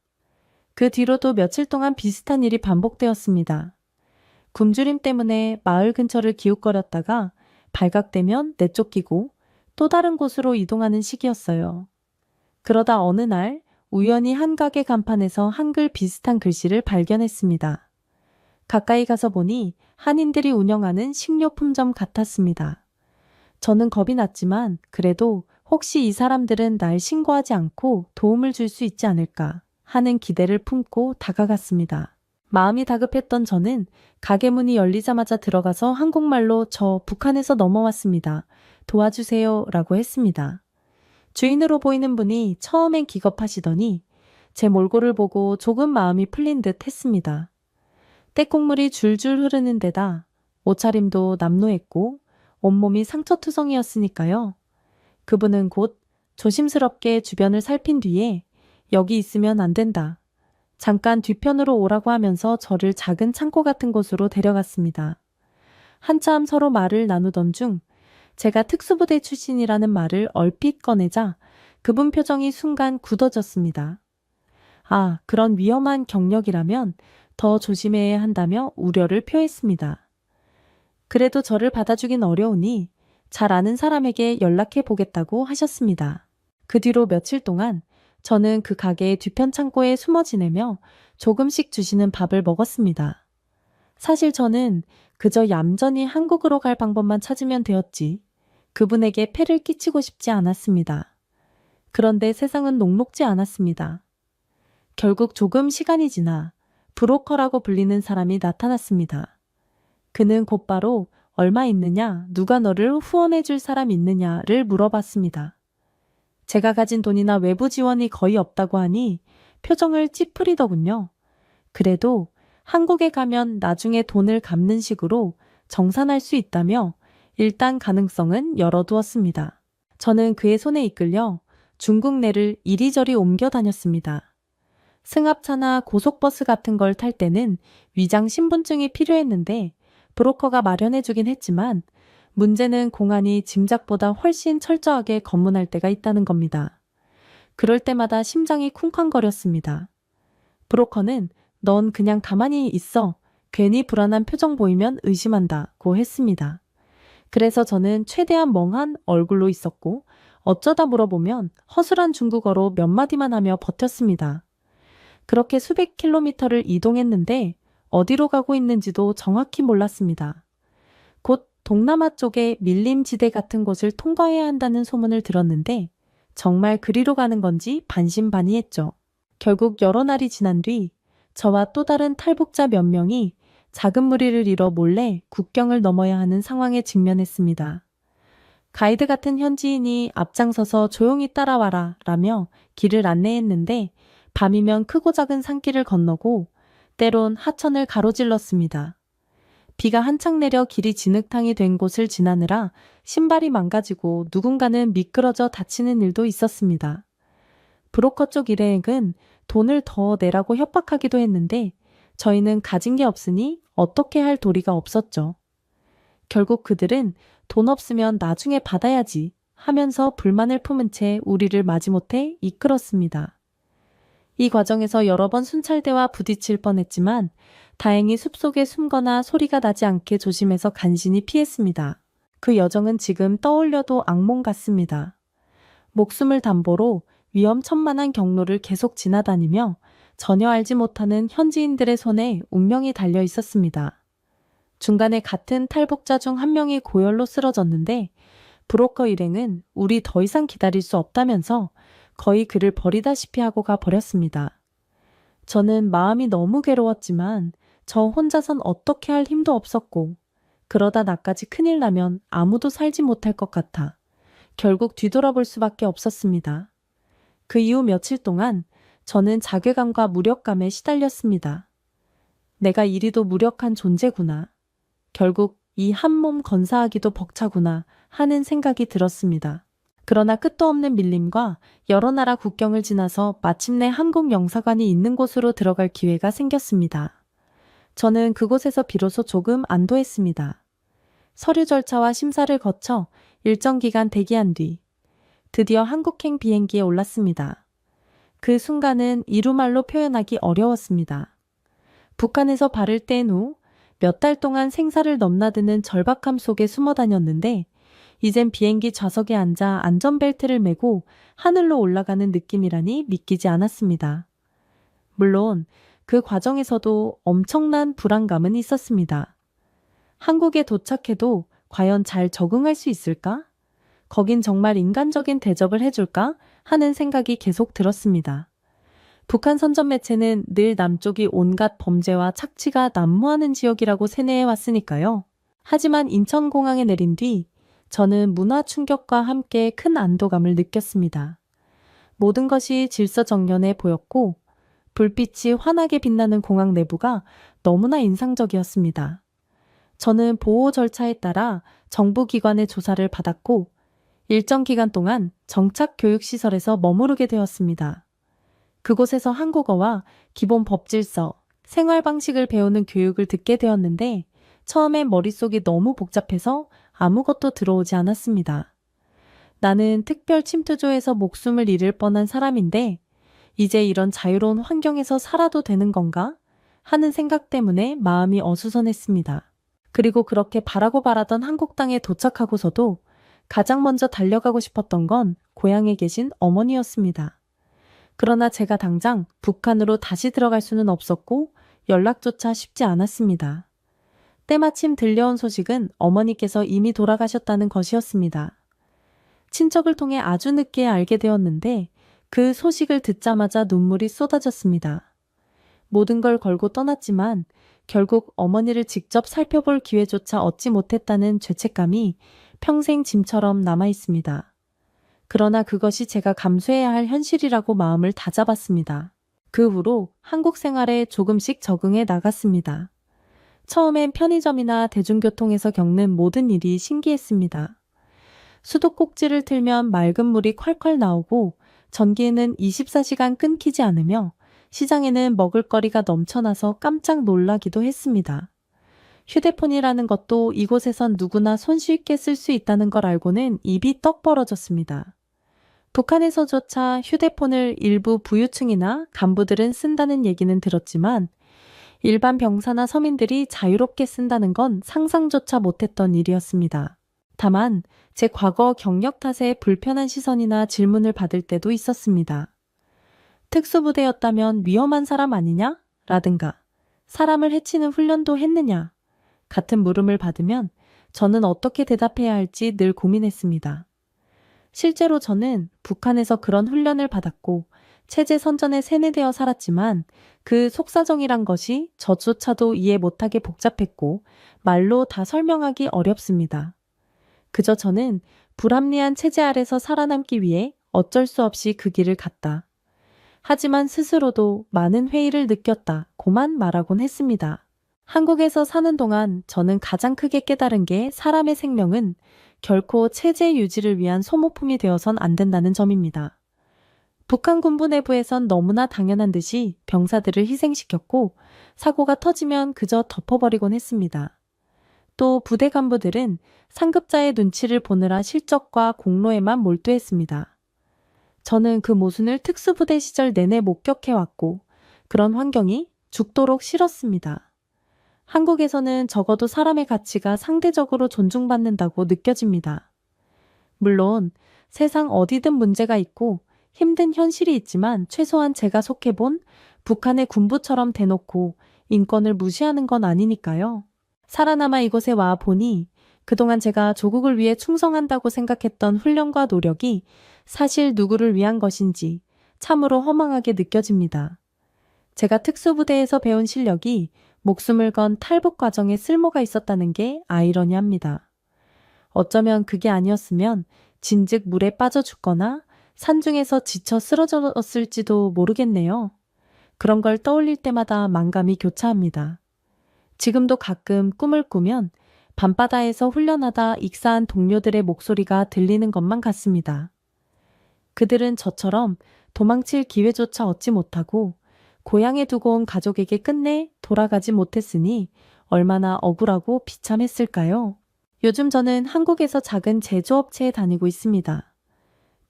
그 뒤로도 며칠 동안 비슷한 일이 반복되었습니다. 굶주림 때문에 마을 근처를 기웃거렸다가 발각되면 내쫓기고 또 다른 곳으로 이동하는 시기였어요. 그러다 어느 날 우연히 한 가게 간판에서 한글 비슷한 글씨를 발견했습니다. 가까이 가서 보니 한인들이 운영하는 식료품점 같았습니다. 저는 겁이 났지만 그래도 혹시 이 사람들은 날 신고하지 않고 도움을 줄 수 있지 않을까 하는 기대를 품고 다가갔습니다. 마음이 다급했던 저는 가게 문이 열리자마자 들어가서 한국말로 저 북한에서 넘어왔습니다. 도와주세요 라고 했습니다. 주인으로 보이는 분이 처음엔 기겁하시더니 제 몰골을 보고 조금 마음이 풀린 듯 했습니다. 떼국물이 줄줄 흐르는 데다 옷차림도 남루했고 온몸이 상처투성이었으니까요. 그분은 곧 조심스럽게 주변을 살핀 뒤에 여기 있으면 안 된다. 잠깐 뒤편으로 오라고 하면서 저를 작은 창고 같은 곳으로 데려갔습니다. 한참 서로 말을 나누던 중 제가 특수부대 출신이라는 말을 얼핏 꺼내자 그분 표정이 순간 굳어졌습니다. 아, 그런 위험한 경력이라면 더 조심해야 한다며 우려를 표했습니다. 그래도 저를 받아주긴 어려우니 잘 아는 사람에게 연락해 보겠다고 하셨습니다. 그 뒤로 며칠 동안 저는 그 가게의 뒤편 창고에 숨어 지내며 조금씩 주시는 밥을 먹었습니다. 사실 저는 그저 얌전히 한국으로 갈 방법만 찾으면 되었지 그분에게 폐를 끼치고 싶지 않았습니다. 그런데 세상은 녹록지 않았습니다. 결국 조금 시간이 지나 브로커라고 불리는 사람이 나타났습니다. 그는 곧바로 얼마 있느냐, 누가 너를 후원해 줄 사람 있느냐를 물어봤습니다. 제가 가진 돈이나 외부 지원이 거의 없다고 하니 표정을 찌푸리더군요. 그래도 한국에 가면 나중에 돈을 갚는 식으로 정산할 수 있다며 일단 가능성은 열어두었습니다. 저는 그의 손에 이끌려 중국 내를 이리저리 옮겨 다녔습니다. 승합차나 고속버스 같은 걸 탈 때는 위장 신분증이 필요했는데 브로커가 마련해주긴 했지만 문제는 공안이 짐작보다 훨씬 철저하게 검문할 때가 있다는 겁니다. 그럴 때마다 심장이 쿵쾅거렸습니다. 브로커는 넌 그냥 가만히 있어. 괜히 불안한 표정 보이면 의심한다고 했습니다. 그래서 저는 최대한 멍한 얼굴로 있었고 어쩌다 물어보면 허술한 중국어로 몇 마디만 하며 버텼습니다. 그렇게 수백 킬로미터를 이동했는데 어디로 가고 있는지도 정확히 몰랐습니다. 곧 동남아 쪽에 밀림지대 같은 곳을 통과해야 한다는 소문을 들었는데 정말 그리로 가는 건지 반신반의했죠. 결국 여러 날이 지난 뒤 저와 또 다른 탈북자 몇 명이 작은 무리를 이뤄 몰래 국경을 넘어야 하는 상황에 직면했습니다. 가이드 같은 현지인이 앞장서서 조용히 따라와라 라며 길을 안내했는데 밤이면 크고 작은 산길을 건너고 때론 하천을 가로질렀습니다. 비가 한창 내려 길이 진흙탕이 된 곳을 지나느라 신발이 망가지고 누군가는 미끄러져 다치는 일도 있었습니다. 브로커 쪽 일행은 돈을 더 내라고 협박하기도 했는데 저희는 가진 게 없으니 어떻게 할 도리가 없었죠. 결국 그들은 돈 없으면 나중에 받아야지 하면서 불만을 품은 채 우리를 마지못해 이끌었습니다. 이 과정에서 여러 번 순찰대와 부딪힐 뻔했지만 다행히 숲속에 숨거나 소리가 나지 않게 조심해서 간신히 피했습니다. 그 여정은 지금 떠올려도 악몽 같습니다. 목숨을 담보로 위험천만한 경로를 계속 지나다니며 전혀 알지 못하는 현지인들의 손에 운명이 달려 있었습니다. 중간에 같은 탈북자 중 한 명이 고열로 쓰러졌는데 브로커 일행은 우리 더 이상 기다릴 수 없다면서 거의 그를 버리다시피 하고 가 버렸습니다. 저는 마음이 너무 괴로웠지만 저 혼자선 어떻게 할 힘도 없었고 그러다 나까지 큰일 나면 아무도 살지 못할 것 같아 결국 뒤돌아볼 수밖에 없었습니다. 그 이후 며칠 동안 저는 자괴감과 무력감에 시달렸습니다. 내가 이리도 무력한 존재구나. 결국 이 한 몸 건사하기도 벅차구나 하는 생각이 들었습니다. 그러나 끝도 없는 밀림과 여러 나라 국경을 지나서 마침내 한국 영사관이 있는 곳으로 들어갈 기회가 생겼습니다. 저는 그곳에서 비로소 조금 안도했습니다. 서류 절차와 심사를 거쳐 일정 기간 대기한 뒤 드디어 한국행 비행기에 올랐습니다. 그 순간은 이루말로 표현하기 어려웠습니다. 북한에서 발을 뗀 후 몇 달 동안 생사를 넘나드는 절박함 속에 숨어 다녔는데 이젠 비행기 좌석에 앉아 안전벨트를 매고 하늘로 올라가는 느낌이라니 믿기지 않았습니다. 물론 그 과정에서도 엄청난 불안감은 있었습니다. 한국에 도착해도 과연 잘 적응할 수 있을까? 거긴 정말 인간적인 대접을 해줄까? 하는 생각이 계속 들었습니다. 북한 선전 매체는 늘 남쪽이 온갖 범죄와 착취가 난무하는 지역이라고 세뇌해 왔으니까요. 하지만 인천공항에 내린 뒤 저는 문화 충격과 함께 큰 안도감을 느꼈습니다. 모든 것이 질서정연해 보였고 불빛이 환하게 빛나는 공항 내부가 너무나 인상적이었습니다. 저는 보호 절차에 따라 정부기관의 조사를 받았고 일정 기간 동안 정착 교육시설에서 머무르게 되었습니다. 그곳에서 한국어와 기본 법질서, 생활 방식을 배우는 교육을 듣게 되었는데 처음엔 머릿속이 너무 복잡해서 아무것도 들어오지 않았습니다. 나는 특별 침투조에서 목숨을 잃을 뻔한 사람인데 이제 이런 자유로운 환경에서 살아도 되는 건가? 하는 생각 때문에 마음이 어수선했습니다. 그리고 그렇게 바라고 바라던 한국 땅에 도착하고서도 가장 먼저 달려가고 싶었던 건 고향에 계신 어머니였습니다. 그러나 제가 당장 북한으로 다시 들어갈 수는 없었고 연락조차 쉽지 않았습니다. 때마침 들려온 소식은 어머니께서 이미 돌아가셨다는 것이었습니다. 친척을 통해 아주 늦게 알게 되었는데 그 소식을 듣자마자 눈물이 쏟아졌습니다. 모든 걸 걸고 떠났지만 결국 어머니를 직접 살펴볼 기회조차 얻지 못했다는 죄책감이 평생 짐처럼 남아 있습니다. 그러나 그것이 제가 감수해야 할 현실이라고 마음을 다잡았습니다. 그 후로 한국 생활에 조금씩 적응해 나갔습니다. 처음엔 편의점이나 대중교통에서 겪는 모든 일이 신기했습니다. 수도꼭지를 틀면 맑은 물이 콸콸 나오고 전기는 24시간 끊기지 않으며 시장에는 먹을거리가 넘쳐나서 깜짝 놀라기도 했습니다. 휴대폰이라는 것도 이곳에선 누구나 손쉽게 쓸 수 있다는 걸 알고는 입이 떡 벌어졌습니다. 북한에서조차 휴대폰을 일부 부유층이나 간부들은 쓴다는 얘기는 들었지만 일반 병사나 서민들이 자유롭게 쓴다는 건 상상조차 못했던 일이었습니다. 다만 제 과거 경력 탓에 불편한 시선이나 질문을 받을 때도 있었습니다. 특수부대였다면 위험한 사람 아니냐? 라든가 사람을 해치는 훈련도 했느냐? 같은 물음을 받으면 저는 어떻게 대답해야 할지 늘 고민했습니다. 실제로 저는 북한에서 그런 훈련을 받았고 체제 선전에 세뇌되어 살았지만 그 속사정이란 것이 저조차도 이해 못하게 복잡했고 말로 다 설명하기 어렵습니다. 그저 저는 불합리한 체제 아래서 살아남기 위해 어쩔 수 없이 그 길을 갔다. 하지만 스스로도 많은 회의를 느꼈다고만 말하곤 했습니다. 한국에서 사는 동안 저는 가장 크게 깨달은 게 사람의 생명은 결코 체제 유지를 위한 소모품이 되어선 안 된다는 점입니다. 북한 군부 내부에선 너무나 당연한 듯이 병사들을 희생시켰고 사고가 터지면 그저 덮어버리곤 했습니다. 또 부대 간부들은 상급자의 눈치를 보느라 실적과 공로에만 몰두했습니다. 저는 그 모순을 특수부대 시절 내내 목격해왔고 그런 환경이 죽도록 싫었습니다. 한국에서는 적어도 사람의 가치가 상대적으로 존중받는다고 느껴집니다. 물론 세상 어디든 문제가 있고 힘든 현실이 있지만 최소한 제가 속해본 북한의 군부처럼 대놓고 인권을 무시하는 건 아니니까요. 살아남아 이곳에 와 보니 그동안 제가 조국을 위해 충성한다고 생각했던 훈련과 노력이 사실 누구를 위한 것인지 참으로 허망하게 느껴집니다. 제가 특수부대에서 배운 실력이 목숨을 건 탈북 과정에 쓸모가 있었다는 게 아이러니합니다. 어쩌면 그게 아니었으면 진즉 물에 빠져 죽거나 산중에서 지쳐 쓰러졌을지도 모르겠네요. 그런 걸 떠올릴 때마다 만감이 교차합니다. 지금도 가끔 꿈을 꾸면 밤바다에서 훈련하다 익사한 동료들의 목소리가 들리는 것만 같습니다. 그들은 저처럼 도망칠 기회조차 얻지 못하고 고향에 두고 온 가족에게 끝내 돌아가지 못했으니 얼마나 억울하고 비참했을까요? 요즘 저는 한국에서 작은 제조업체에 다니고 있습니다.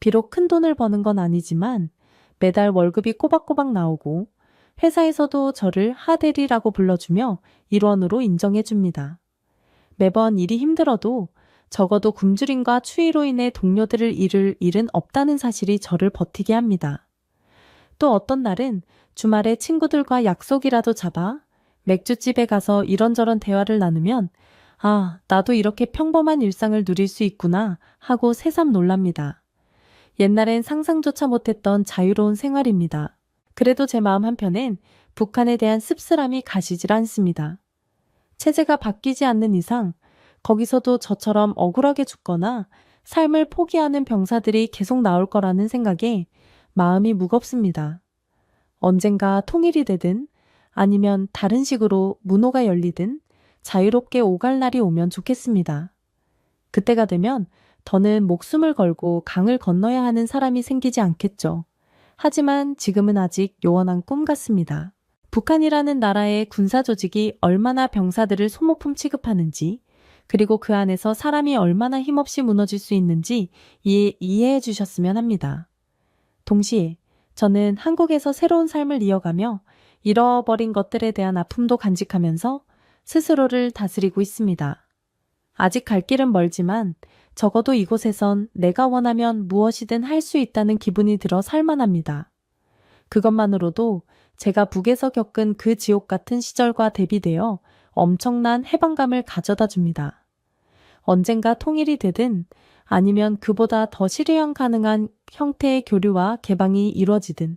비록 큰 돈을 버는 건 아니지만 매달 월급이 꼬박꼬박 나오고 회사에서도 저를 하대리라고 불러주며 일원으로 인정해줍니다. 매번 일이 힘들어도 적어도 굶주림과 추위로 인해 동료들을 잃을 일은 없다는 사실이 저를 버티게 합니다. 또 어떤 날은 주말에 친구들과 약속이라도 잡아 맥주집에 가서 이런저런 대화를 나누면 아, 나도 이렇게 평범한 일상을 누릴 수 있구나 하고 새삼 놀랍니다. 옛날엔 상상조차 못했던 자유로운 생활입니다. 그래도 제 마음 한편엔 북한에 대한 씁쓸함이 가시질 않습니다. 체제가 바뀌지 않는 이상 거기서도 저처럼 억울하게 죽거나 삶을 포기하는 병사들이 계속 나올 거라는 생각에 마음이 무겁습니다. 언젠가 통일이 되든 아니면 다른 식으로 문호가 열리든 자유롭게 오갈 날이 오면 좋겠습니다. 그때가 되면 더는 목숨을 걸고 강을 건너야 하는 사람이 생기지 않겠죠. 하지만 지금은 아직 요원한 꿈 같습니다. 북한이라는 나라의 군사 조직이 얼마나 병사들을 소모품 취급하는지 그리고 그 안에서 사람이 얼마나 힘없이 무너질 수 있는지 이해해 주셨으면 합니다. 동시에 저는 한국에서 새로운 삶을 이어가며 잃어버린 것들에 대한 아픔도 간직하면서 스스로를 다스리고 있습니다. 아직 갈 길은 멀지만 적어도 이곳에선 내가 원하면 무엇이든 할 수 있다는 기분이 들어 살만합니다. 그것만으로도 제가 북에서 겪은 그 지옥 같은 시절과 대비되어 엄청난 해방감을 가져다 줍니다. 언젠가 통일이 되든 아니면 그보다 더 실현 가능한 형태의 교류와 개방이 이루어지든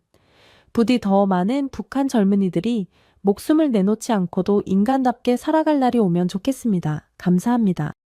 부디 더 많은 북한 젊은이들이 목숨을 내놓지 않고도 인간답게 살아갈 날이 오면 좋겠습니다. 감사합니다.